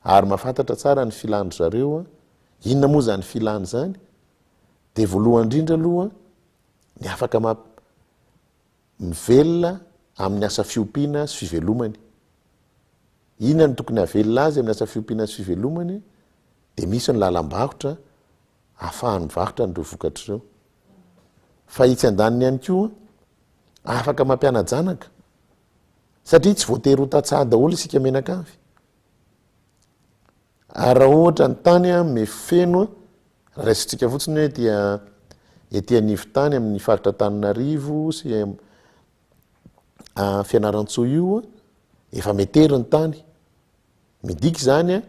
ary mahafantatra tsara ny filany zareo inona moa zany filany zany dia voalohany indrindra aloha ny afaka mivelona amin'ny asa fiompiana sy fivelomany inona ny tokony havelona azy amin'ny asa fiompiana sy fivelomany dia misy ny lalam-barotra ahafahany mivarotra n'ireo vokatra ireo fa itsy an-daniny ihany koa afaka mampiana-janaka satria tsy voatery ho tatsaha daholo isika menakavy ary raha ohatra ny tany mefeno raisitsika fotsiny hoe dia ety anivo tany amin'ny faritra Tananarivo sy Fianaratsoa io efa metery ny tany midiky zany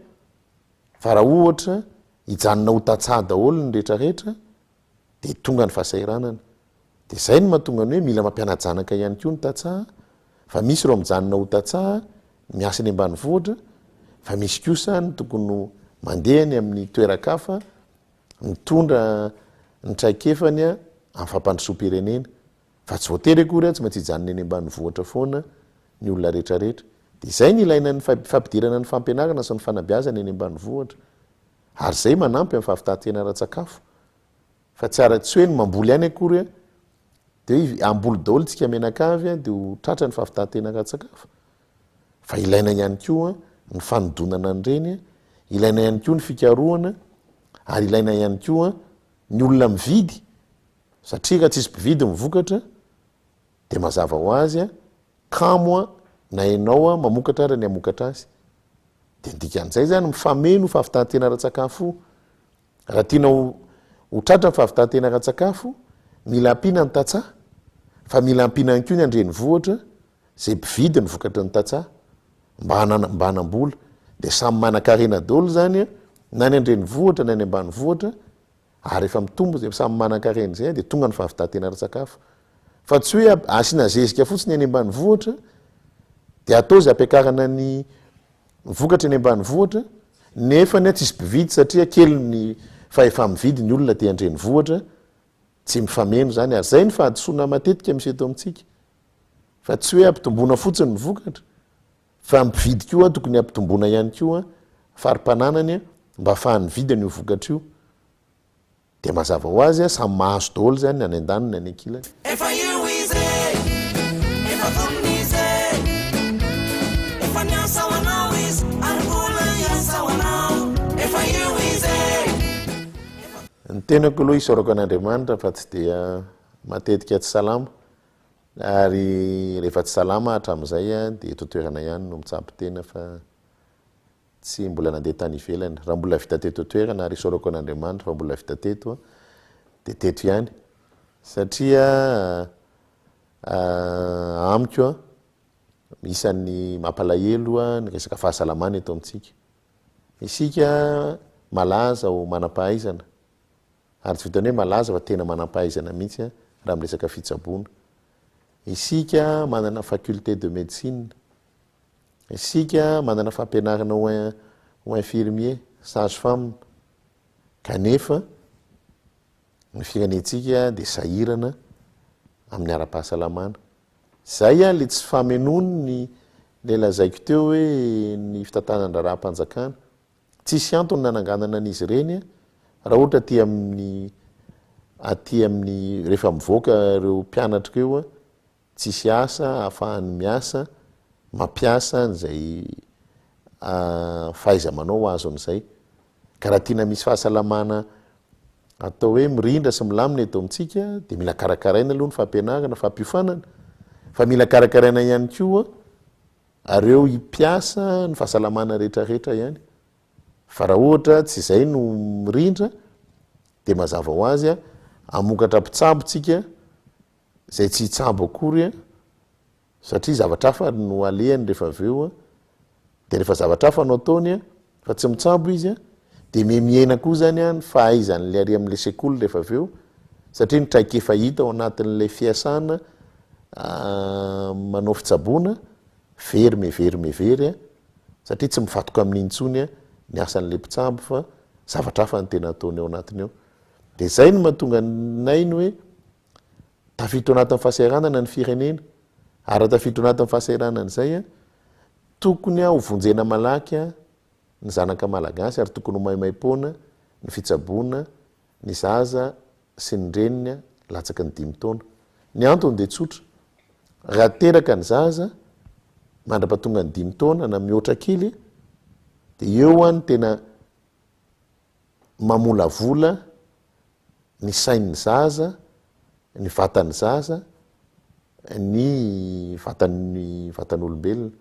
fa raha ohatra hijanona ho tatsaha daholo ny rehetrarehetra dia tonga ny fahasairanana dia zay no mahatonga ny hoe mila mampiana-janaka ihany koa ny tatsaha fa misy ireo mijanona ho tatsaha miasa ny ambanivohitra fa misy kosa ny tokony mandehany amin'ny toerakafa mitondra ny traikefany amin'ny fampandrosom-pirenena fa tsy voatery akory tsy maintsy hijanona eny ambanivohitra foana ny olona rehetrarehetra dia zay ny ilaina ny fampidirana ny fampianarana sy ny fanabeazana eny ambanivohitra ary zay manampy amin'ny fahafitahantena ra-tsakafo fa tsy hoe ny mamboly ihany akory dia hoe amboly daholo tsika menakavy dia ho tratra ny fahafitahantena ra-tsakafo fa ilaina ihany koa ny fanodonana an'ireny ilaina ihany koa ny fikarohana ary ilaina ihany koa ny olona mividy satria raha tsisy mpividy mivokatra dia mazava ho azy kamo na ianao mamokatra ary ny amokatra azy dia ndikan'izay zany mifameno fahafitahantena ra-tsakafo raha tianao ho tratra ny fahafitahantena ra-tsakafo mila ampiana ny tatsaha fa mila ampiana ihany koa ny andrenivohitra zay mpividy ny vokatra ny tatsaha mba hanambola dia samy manan-karena daholo zany na ny andrenivohitra na ny ambanivohitra ary efa mitombo zay samy manan-karena zay dia tonga ny fahafitahantena ra-tsakafo fa tsy hoe asiana zezika fotsiny any ambanivohitra dia atao zay ampiakarana ny vokatra ny ambanivohitra nefa ny tsisy mpividy satria kely ny fa efa mividy ny olona dia andrenivohitra tsy mifameno zany ary zay ny fahadisoana matetika misy eto amintsika fa tsy hoe ampitomboana fotsiny ny vokatra fa mpividy koa tokony ampitomboana ihany koa farim-pananany mba ahafahany vidy an'io vokatra io dia mazava ho azy samy mahazo daholo zany any an-daniny any ankilany ny tenako aloha isaorako an'Andriamanitra fa tsy dia matetika tsy salama ary rehefa tsy salama hatramin'izay dia totoerana ihany no mitsampy tena fa tsy mbola nandeha tany ivelany raha mbola vita teto toerana ary isaorako an'Andriamanitra fa mbola vita teto dia teto ihany satria amiko isan'ny mampalahelo ny resaka fahasalamana eto amintsika isika malaza ho manam-pahaizana ary tsy vitany hoe malaza fa tena manam-pahaizana mihitsy raha miresaka fitsaboana. Isika manana faculté de médecine, isika manana fampianarana ho infirmier, sage-femme, kanefa ny firenentsika dia sahirana amin'ny ara-pahasalamana. Zay le tsy famenono le lazaiko teo hoe ny fitantanana raha-panjakana tsisy antony nananganana an'izy ireny raha ohatra aty amin'ny rehefa mivoaka ireo mpianatra ireo tsisy asa ahafahany miasa mampiasa n'izay fahaiza-manao azo an'izay. Ka raha tiana misy fahasalamana atao hoe mirindra sy milamina eto amintsika dia mila karakaraina aloha ny fampianarana, fampiofanana, fa mila karakaraina ihany koa areo hipiasa ny fahasalamana rehetrarehetra ihany. Fa raha ohatra tsy izay no mirindra dia mazava ho azy amokatra mpitsabo tsika zay tsy hitsabo akory satria zavatra hafa no alehany rehefa aveo dia rehefa zavatra hafa no ataony fa tsy mitsabo izy dia miaina koa zany ny fahaizan'le ary amin'le sekoly rehefa aveo satria ny traika efa hita ao anatin'le fiasana manao fitsaboana very satria tsy mifatoka amin'iny intsony ny asan'le mpitsabo fa zavatra hafa ny tena ataony ao anatiny eo. Dia zay no mahatonga nay ny hoe tafiditra anatin'ny fahasahiranana ny firenena ary tafiditra anatin'ny fahasahiranana izay tokony ho vonjena malaky ny zanaka malagasy ary tokony ho maimaimpona ny fitsaboana ny zaza sy ny reniny latsaky ny 5 taona. Ny antony dia tsotra, raha teraka ny zaza mandra-pahatonga ny 5 taona na mihoatra kely dia eo ny tena mamolavola ny sain'ny zaza, ny vatan'ny zaza, ny vatan'olombelona.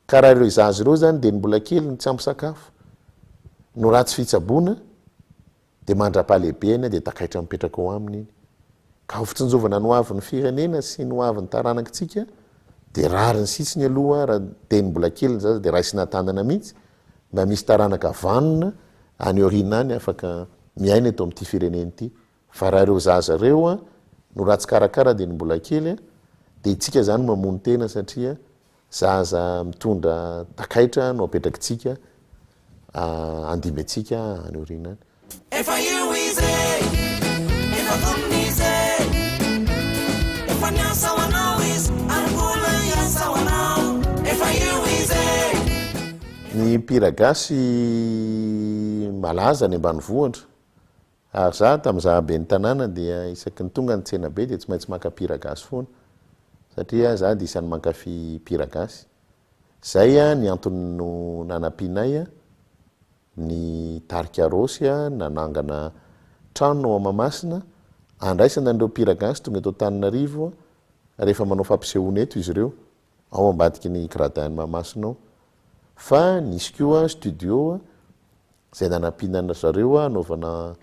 Ka raha ireo zaza ireo zany dia ny mbola kely ny tsy ampy sakafo no ratsy fitsaboana dia mandra-pahalehibeany dia takaitra mipetraka ao aminy iny. Ka ho fitsinjovana ny hoavin'ny firenena sy ny hoavin'ny taranakitsika dia rariny sitsiny aloha raha dia ny mbola kely ny zaza dia raisina tanana mihitsy mba misy taranaka vanona any aoriana any afaka miaina eto amin'ity firenena ity. Fa raha ireo zaza ireo no ratsy karakara dia ny mbola kely dia itsika zany mamono tena satria zaza mitondra takaitra no apetrakitsika andimy atsika any aoriana any. Efa io izy efa komnize efa niasa wanao izy angola yasa wanao efa io izy. Ny mpira gasy malaza ny ambanivohitra ary za tamin'izaho be ny tanàna dia isaky ny tonga ny tsena be dia tsy maintsy maka mpira gasy foana satria za dia isan'ny mankafy mpira gasy. Zay ny antony no nanampianay ny tarika rosy nanangana trano ao Mahamasina andraisana an'ireo mpira gasy tonga eto Antananarivo rehefa manao fampisehoana eto izy ireo ao ambadiky ny gradin Mahamasina ao. Fa nisy koa studio zay nanampianana zareo anaovana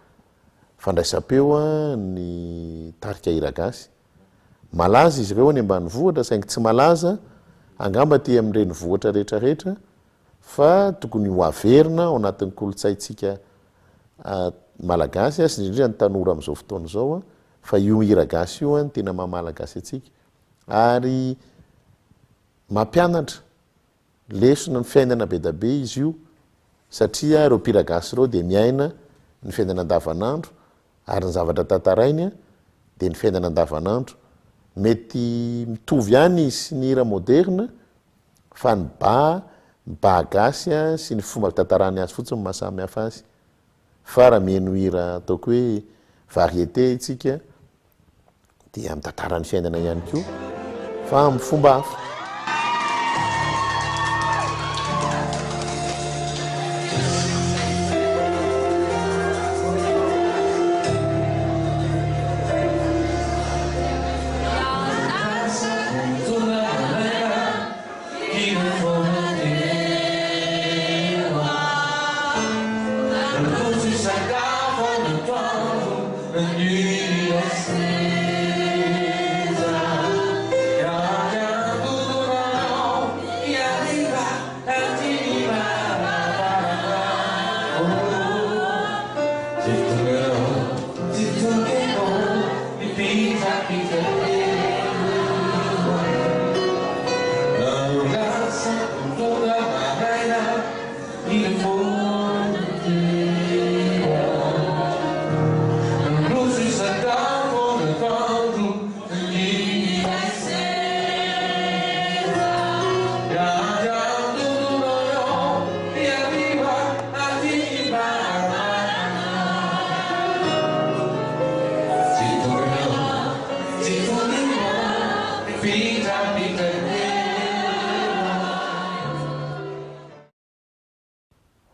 fandraisam-peo ny tarika hira gasy. Malaza izy ireo ny ambanivohitra saingy tsy malaza angamba ty amin'ireny vohitra rehetrarehetra fa tokony ho averina ao anatin'ny kolotsaintsika malagasy sy indrindra ny tanora amin'izao fotoana izao fa io hira gasy io ny tena mahamalagasy atsika ary mampianatra lesona ny fiainana be da be izy io satria ireo mpira gasy ireo dia miaina ny fiainana andavanandro ary ny zavatra tantarainy dia ny fiainana andavanandro. Mety mitovy ihany sy ny hira moderna fa ny ba gasy sy ny fomba tantarany azy fotsiny mahasamy hafa azy. Fa raha mihaino hira ataoko hoe variété itsika dia mitantarany fiainana ihany koa fa amin'ny fomba hafa.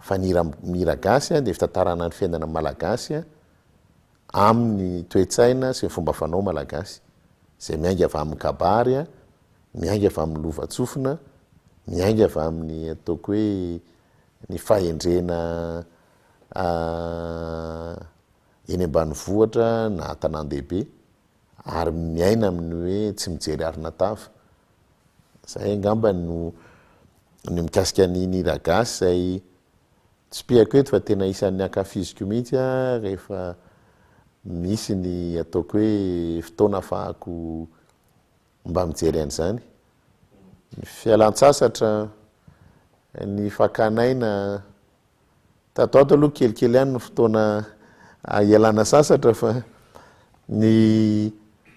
fa nira gasy dia fitantarana ny fiainana malagasy amin'ny toetsaina sy ny fomba fanao malagasy zay miainga avy amin'ny kabary miainga avy amin'ny lovatsofina miainga avy amin'ny ataoko hoe ny fahendrena eny ambanivohitra na tanàn-dehibe ary miaina amin'ny hoe tsy mijery arina tava zay angamba no mikasika ny niragasy zay tsy piako eto fa tena isan'ny ankafiziko mihitsy rehefa misy ny ataoko hoe fotoana ahafahako mba mijery an'izany ny fialan-tsasatra ny fakanaina tatoato aloha kelikely ihany no fotoana ialana sasatra fa ny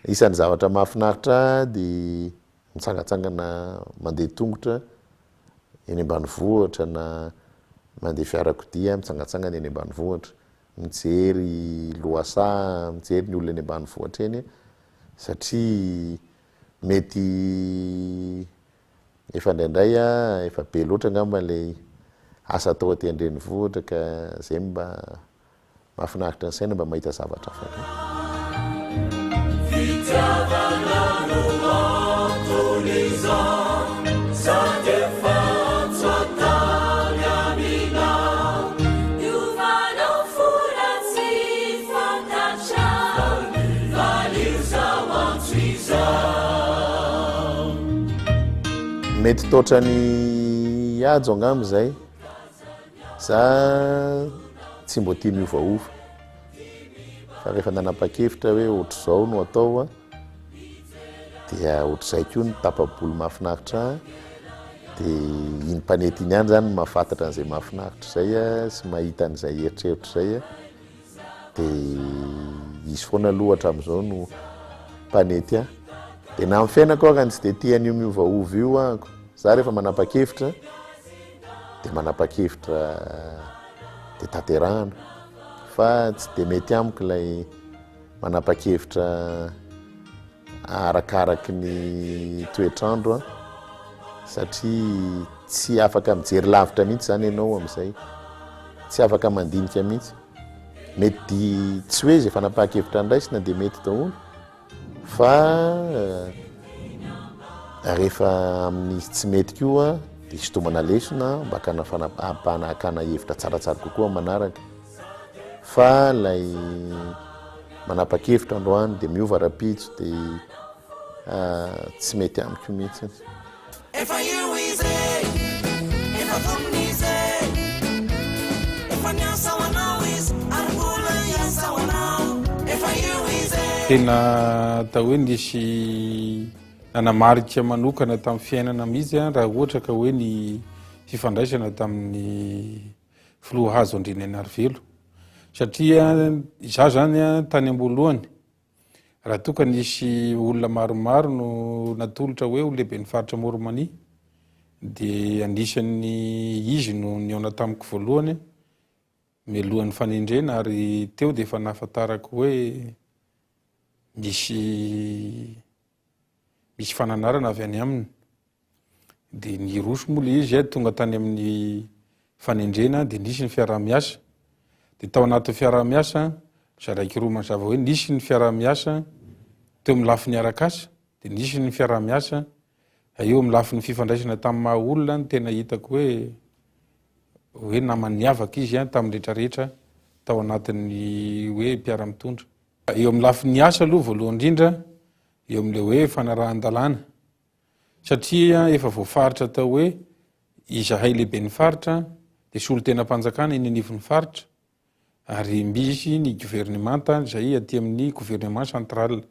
isan'ny zavatra mahafinaritra dia mitsangatsangana mandeha tongotra eny ambanivohitra na mandeha fiarakodia mitsangatsangana eny ambanivohitra mijery loasa mijery ny olona eny ambanivohitra eny satria mety efa indraindray efa be loatra angamba le asa atao aty an-drenivohitra ka zay mba mahafinaritra ny saina mba mahita zavatra hafa mety totra ny ajo angamba zay za tsy mbo tia miovaova fa rehefa nanapa-kevitra hoe ohatr'izao no atao dia ohatr'izay koa ny tapa-bolo mahafinaritra dia iny mpanety iny ihany zany mahafantatra an'izay mahafinaritra zay sy mahita an'izay eritreritra zay dia izy foana aloha hatramin'izao no mpanety dia na amin'ny fiainako aho raha tsy dia tia an'io miovaova io ahako za rehefa manapa-kevitra dia manapa-kevitra dia tanterahana fa tsy dia mety amiko ilay manapa-kevitra arakaraky ny toetrandro satria tsy afaka mijery lavitra mihitsy zany ianao amin'izay tsy afaka mandinika mihitsy mety tsy hoe zay fanapa-kevitra andraisina dia mety daholo fa rehefa amin'izy tsy mety koa dia sitomana lesona mba hakana hevitra tsaratsara kokoa manaraka fa lay manapa-kevitra androany dia miova rapitso dia tsy mety amiko mihitsy tena atao hoe nisy nanamarika manokana tamin'ny fiainana mihitsy raha ohatra ka hoe ny fifandraisana tamin'ny filoha Hajo ANDRIANAINARIVELO satria za zany tany ambolohany raha toa ka nisy olona maromaro no natolotra hoe olehibe ny faritra Moromania dia anisan'ny izy no niona tamiko voalohany mialohan'ny fanendrena ary teo dia efa nahafantarako hoe misy fananarana avy any aminy dia niroso moa le izy tonga tany amin'ny fanendrena dia nisy ny fiaraha-miasa dia tao anaty fiaraha-miasa zaraiky roa mazava hoe nisy ny fiaraha-miasa teo amin'ny lafiny arakasa dia nisy ny fiaraha-miasa eo amin'ny lafiny fifandraisana tamin'ny maha olona ny tena hitako hoe namany avaka izy tamin'ny rehetrarehetra tao anatin'ny hoe mpiara-mitondra eo amin'ny lafiny asa aloha voalohany indrindra eo amin'le hoe fanarahan-dalàna satria efa voafaritra tao hoe izahay lehibe ny faritra dia solo tena mpanjakana iny anivon'ny faritra ary misy ny gouvernemanta zay aty amin'ny gouvernement central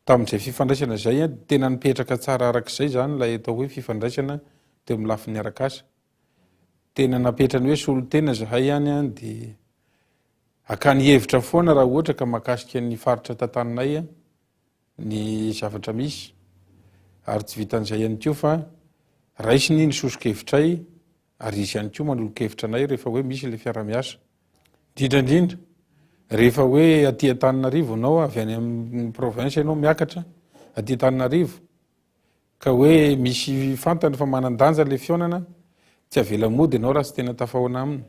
tamin'izay fifandraisana zay tena nipetraka tsara arak'izay zany lay atao hoe fifandraisana teo amin'ny lafiny arakasa tena napetrany hoe solo tena zahay ihany dia akany hevitra foana raha ohatra ka mahakasika ny faritra tantaninay ny zavatra misy ary tsy vitan'izay ihany koa fa raisiny ny sosokevitray ary izy ihany koa manolokevitra anay rehefa hoe misy le fiara-miasa indrindrandrindra rehefa hoe aty Antananarivo anao avy any amin'ny province ianao miakatra aty Antananarivo ka hoe misy fantany fa manan-danja le fionana tsy avela mody ianao raha tsy tena tafahoana aminy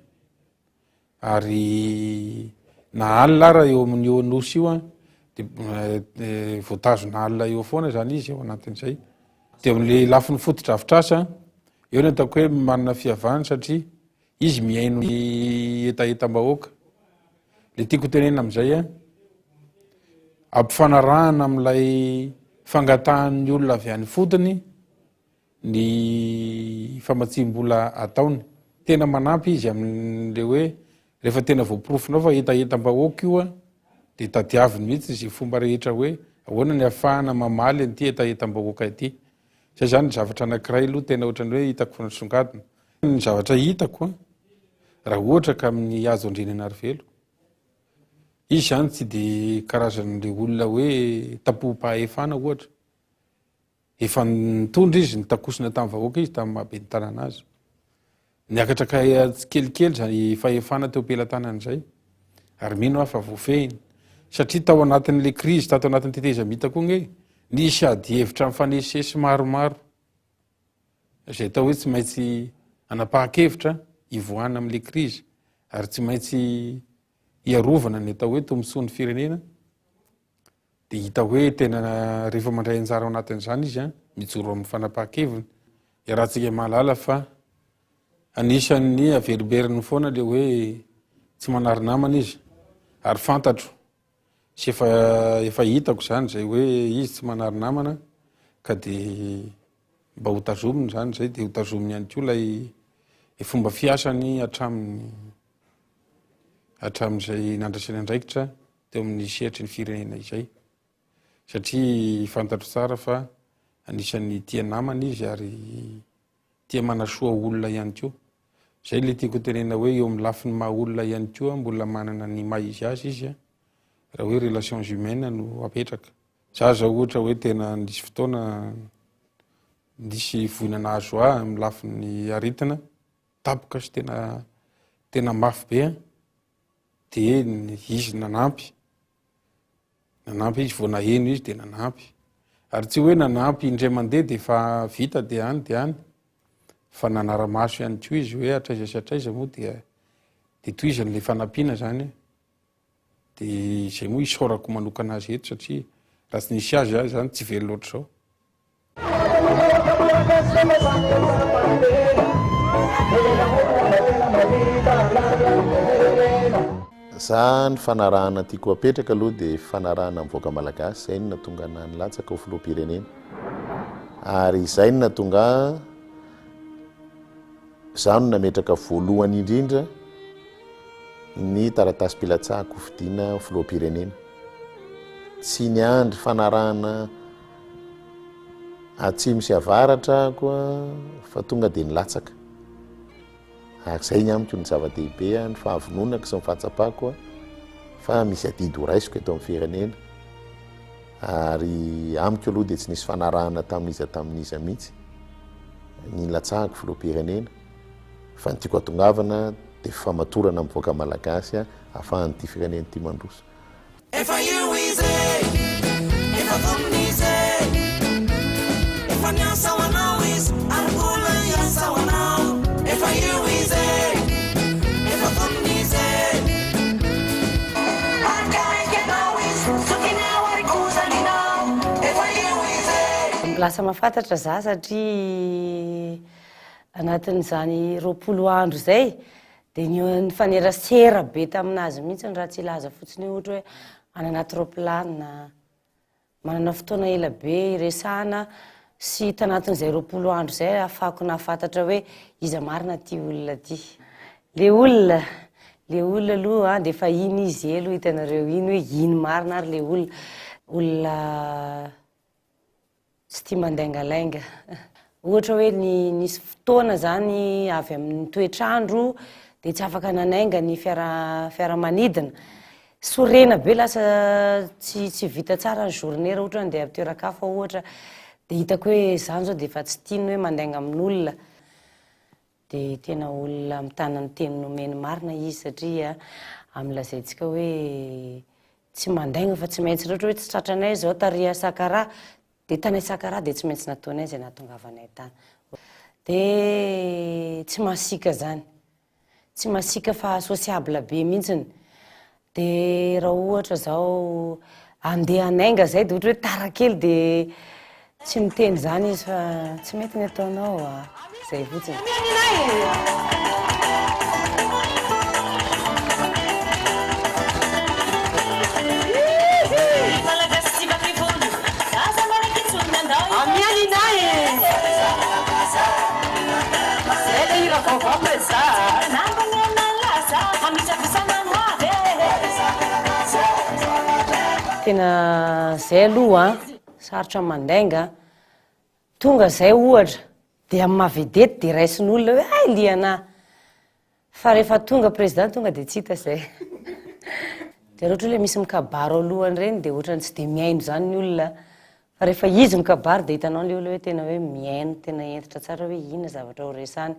ary na alina ara eo amin'ny eo anosy io a de voatazo na alina eo foana zany izy eo anatin'izay. De amin'le lafiny fotodrafitrasa eo ny ataoko hoe manana fiavahany satria izy miaino ny etaetam-bahoaka. Le tiako tenena am'izay a ampifanarahana am'ilay fangatahan'ny olona avy any fotony ny famatsim-bola ataony. Tena manampy izy amin'le hoe rehefa tena voaporofonao fa etaetam-bahoaka io a de tadiaviny mihitsy izy fomba rehetra hoe ahoana ny ahafahana mamaly an'ity etaetam-bahoaka ity. Zay zany ny zavatra anankiray aloha tena ohatrany hoe hitako fa nisongadina. Ny zavatra hitako raha ohatra ka amin'ny Hajo Andriananarivelo, izy zany tsy de karazan'le olona hoe tapo-pahefana ohatra. Efa nitondra izy nitakosina tamin'ny vahoaka izy tamin'ny mahabe ny tanana azy. Niakatra ka kelikely zany fahefana teo am-pelantanan'izay. Ary mino aho fa voafehiny. Satria tao anatin'le krizy, tato anatin'ny tetezamita koa nge, nisy ady hevitra mifanesesy maromaro. Zay tao hoe tsy maintsy anapahakevitra ivoahana amin'le krizy, ary tsy maintsy iarovana ny atao hoe tombontsoan'ny firenena. De hita hoe tena rehefa mandray anjara ao anatin'izany izy mijoro amin'ny fanapahakeviny. Iarahantsika mahalala fa anisan'ny averiberiny foana le hoe tsy manary namana izy, ary fantatro sy efa hitako zany zay hoe izy tsy manary namana, ka de mba ho tazominy zany zay, de ho tazominy ihany koa lay fomba fiasany hatramin'izay nandraisany andraikitra teo amin'ny sehatry ny firenena izay. Satria fantatro tsara fa anisan'ny tia namana izy ary tia manasoa olona ihany koa. Zay le tiako tenena hoe eo amin'ny lafiny maha olona ihany koa mbola manana ny maha izy azy izy raha hoe relations humaines no apetraka. Za zao ohatra hoe tena nisy fotoana nisy voinana azo amin'ny lafiny aretina, tapoka sy tena mafy be de izy nanampy izy vao naheno izy de nanampy. Ary tsy hoe nanampy indray mandeha de fa vita de any, fa nanara-maso ihany koa izy hoe atraiza sy atraiza moa de toizany le fanampiana zany. De zay moa isaorako manokana azy eto satria raha tsy nisy azy zany tsy velo loatra zao. Za ny fanarahana tiako apetraka aloha de fanarahana mivoaka malagasy, zay no natonga na nilatsaka ho filoham-pirenena. Ary izay no natonga za no nametraka voalohany indrindra ny taratasy pilatsahako fidiana filoham-pirenena. Tsy niandry fanarahana atsimo sy avaratra koa fa tonga de nilatsaka. Zay ny amiko ny zava-dehibe ny fahavononako sy ny fahatsapako fa misy adidy ho raisiko eto amin'ny firenena. Ary amiko aloha de tsy nisy fanarahana tamin'iza mihitsy ny latsahako filoham-pirenena, fa ny tiako atongavana de famatorana mivoaka malagasy ahafahany ty firenena ty mandroso. Lasa mahafantatra za satria anatin'izany 20 andro zay de ny fanerasera be taminazy mihitsy raha tsy ilaza fotsiny ohatra hoe ananaty roplanina, manana fotoana ela be iresana sy tanatin'izay 20 andro zay ahafahako nahafantatra hoe iza marina ty olona ty. Le olona aloha de fa iny izy elo hitanareo iny hoe iny marina ary le olona tsy tia mandengalenga. Ohatra hoe nisy fotoana zany avy amin'ny toetrandro de tsy afaka nanainga ny fiaramanidina. Sorena be lasa tsy vita tsara ny journée raha ohatra de toeran-kafa ohatra de hitako hoe zany zao de fa tsy tiany hoe mandenga amin'olona. De tena olona mitana ny teny nomeny marina izy satria am'lazaintsika hoe tsy mandenga fa tsy maintsy ohatra hoe tsy tratranay zao taria sakara de tanay sakara de tsy maintsy nataonay zay nahatongavanay tany. De tsy masika zany. tsy masika fa sociable be mihitsiny. De raha ohatra zao andeha anainga zay de ohatra hoe tara kely de tsy miteny zany izy fa tsy mety ny ataonao zay fotsiny. Tena zay aloha sarotra mandainga tonga zay ohatra de amin'ny mahavedety de raisin'olona hoe ay liana fa rehefa tonga président tonga de tsy hita zay. De ohatra hoe misy mikabaro alohany reny de ohatrany tsy de miaino zany ny olona fa rehefa izy mikabaro de hitanao le olona hoe tena hoe miaino tena entitra tsara hoe inona zavatra ho resany.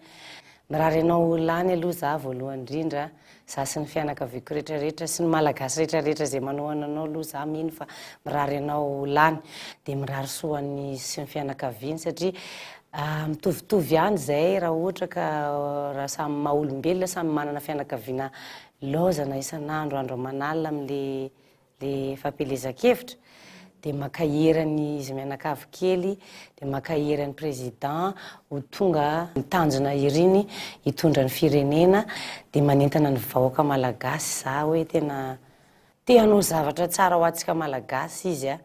Mirary anao lany aloha za voalohany indrindra za sy ny fianakaviako rehetrarehetra sy ny malagasy rehetrarehetra zay manao ananao aloha za mino fa mirary anao lany de mirary soan'ny sy ny fianakaviany satria mitovitovy ihany zay raha ohatra ka raha samy maha olombelona samy manana fianakaviana laozana isan'andro andro aman'alina am'le fampelezan-kevitra de makaherany izy mianakavy kely de makaherany président ho tonga mitanjona iriny hitondra ny firenena de manentana ny vahoaka malagasy za hoe tena te hanao zavatra tsara ho antsika malagasy izy a.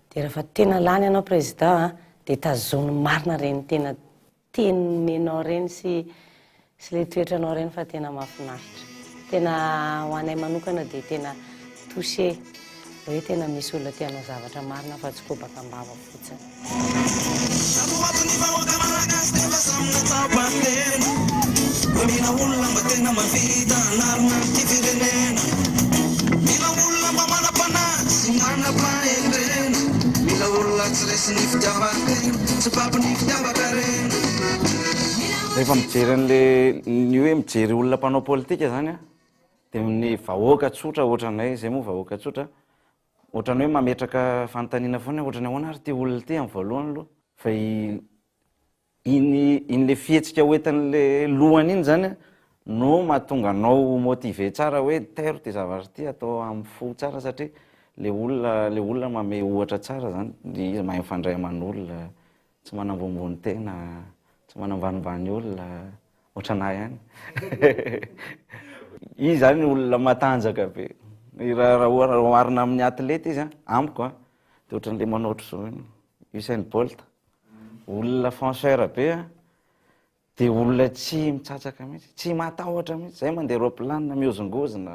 De rehefa tena lany ianao président de tazomy marina reny tena teny menao reny sy le toetranao reny fa tena mahafinaritra. Tena ho anay manokana de tena touché hoe tena misy olona te hanao zavatra marina fa tsy kobaka ambava fotsiny. Rehefa mijery an'le ny hoe mijery olona mpanao politika zany a de ny vahoaka tsotra ohatranay zay moa vahoaka tsotra ohatrany hoe mametraka fanontaniana foana ohatrany ahoana ary ty olona ty amin'ny voalohany aloha fa iny le fihetsika hoentan'le lohany iny zany a no mahatonga anao motive tsara hoe tairo ty zavatra ty atao amin'ny fo tsara satria le olona mame ohatra tsara zany izy mahay mifandray aman'olona tsy manambombony tena tsy manambanimbany olona ohatranay ihany izy zany olona matanjaka be raha oharina amin'ny atleta izy amiko a de ohatran'le manaotro zao Usain Bolt olona fonceur be a de olona tsy mitsatsaka mihitsy tsy matahotra mihitsy zay mandeha roplanina miozongozona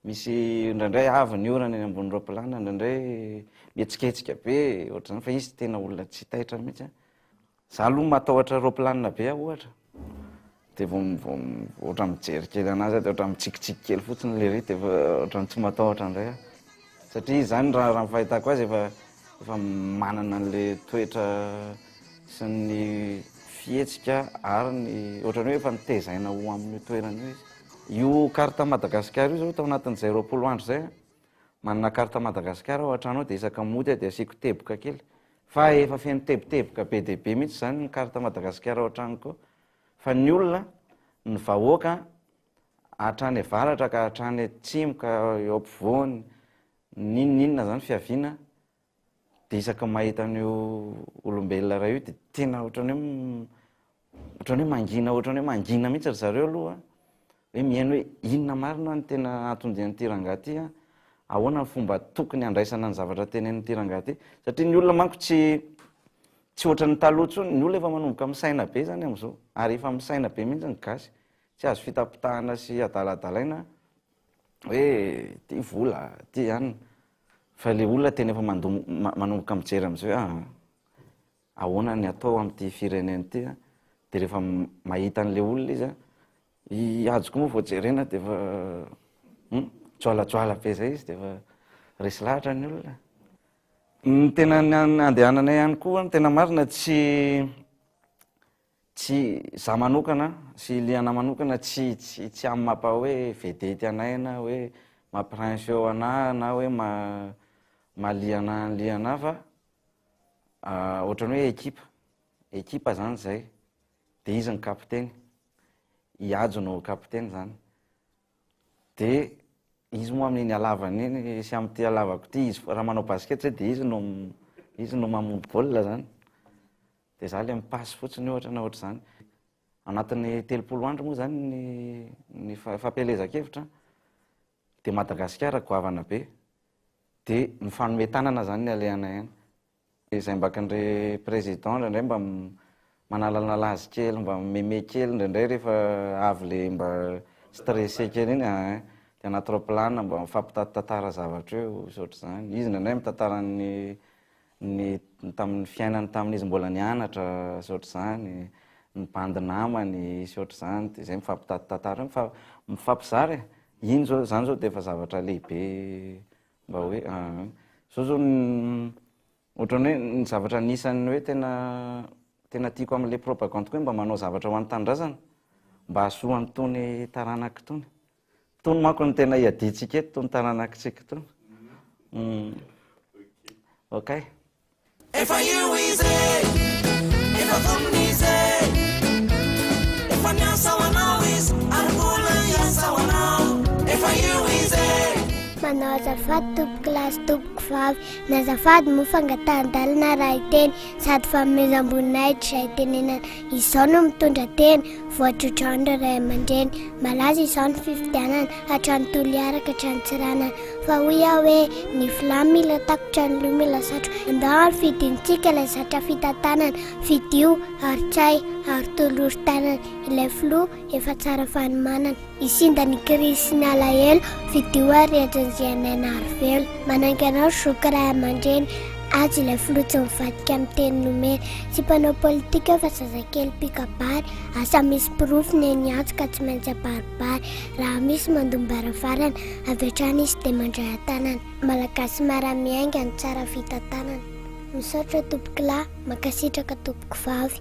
misy indraindray avy ny orana eny ambony roplanina indraindray mihetsiketsika be ohatrany fa izy tena olona tsy taitra mihitsy za aloha matahotra roplanina be a ohatra de ohatra mijery kely anazy de ohatra mitsikitsiky kely fotsiny le ry de ohatrany tsy matahotra indray a satria zany raha fahitako azy efa manana an'le toetra sy ny fihetsika ary ny ohatrany hoe efa nitezaina ho amin'ny toerana io izy io carte Madagasikara io zao tao anatin'izay 20 andro zay manana carte Madagasikara ao an-trano ao de isaka mody de asiako teboka kely fa efa feno teboteboka be de be mihitsy zany ny carte Madagasikara ao an-tranoko fa ny olona ny vahoaka hatrany avaratra ka hatrany atsimo ka eo ampovoany ninona zany fiaviana de isaka mahita an'io olombelona ray io de tena ohatrany hoe mangina mihitsy ry zareo aloha hoe mihaino hoe inona marina ny tena atondian'ity rangahy ty a ahoana ny fomba tokony andraisana ny zavatra tenen'ity rangahy ty satria ny olona manko tsy ohatran'ny taloha tsony ny olona efa manomboka misaina be zany am'izao ary efa misaina be mihitsy ny gasy tsy azo fitapitahana sy adaladalaina hoe ty vola ty ihany fa le olona tena efa manomboka mijery am'izay hoe ahoana ny atao amin'ity fireneny ty a de rehefa mahita an'le olona izy a iazoko moa voajerena de efa joalajoala be zay izy de efa resy lahatra ny olona ny tena andehananay ihany koa tena marina tsy za manokana sy liana manokana tsy amin'ny mampa hoe vedety anay na hoe mamprince eo ana na hoe maliana fa ohatrany hoe ekipa zany zay de izy ny kapiteny Hajo no kapiteny zany. De izy moa amin'iny halavany iny sy am'ty halavako ty izy raha manao baskety zay de izy no mamondy baolina zany. De za le mipasy fotsiny ohatra na ohatra zany. Anatin'ny 30 andro moa zany ny fampielezan-kevitra. De Madagasikara goavana be. De ny fanome tanana zany ny alehanay any. Izay mbakan'ire président indraindray mba manalalala azy kely, mba meme kely indraindray rehefa avy le mba stressé kely iny. De anaty roplanina mba mifampitatara zavatra eo sy ohatr'izany. Izy indraindray mitantara ny tamin'ny fiainany tamin'izy mbola nianatra sy ohatr'izany, ny bandy namany sy ohatr'izany. De zay mifampitatara mifampizara. Iny zao zany zao de efa zavatra lehibe mba hoe zao zao ohatran'ny hoe ny zavatra anisan'ny hoe tena tiako amin'le propagande koa mba manao zavatra ho an'ny tanindrazana mba hahasoan'ny tony taranaka tony. Tony manko ny tena iaditsika eto tony taranakitsika tony. Okay. Efa io izy, efa kominy izy, efa niasa ho anao izy, ary mbola hiasa ho anao. Efa io izy. Manao azafady tompoko lasy tompoko vavy, ny azafady moa fangatahn-dalana raha iteny sady fanomezam-boninahitra izay tenenana. Izao no mitondra tena voatrodraondra ray aman-dreny, malaza izao ny fifidianana hatrany toliaraka hatrany tsiranana. Fa hoy aho hoe ny filamy mila takotra ny loha mila satro, andao ary fidintsika ilay zatra fitantanana, fidio ary tsay ary tolory-tanana. Ilay filoha efa tsara fanomanana, isinda ny krisy ny alahelo, fidio ary ANDRIANAINARIVELO. Manaiky anao zoky ray aman-dreny, azy ilay filoha tsy mivadika amin'ny teny nomena. Tsy mpanao politika fa zazakely mpikabary, asa misy pirofony eny ato ka tsy maintsy abaribary. Raha misy mandombaravara avy hatrany izy dia mandray an-tanana, malagasy mara-miainga ny tsara fitantanana. Misaotra tompoko lahy, mankasitraka tompoko vavy.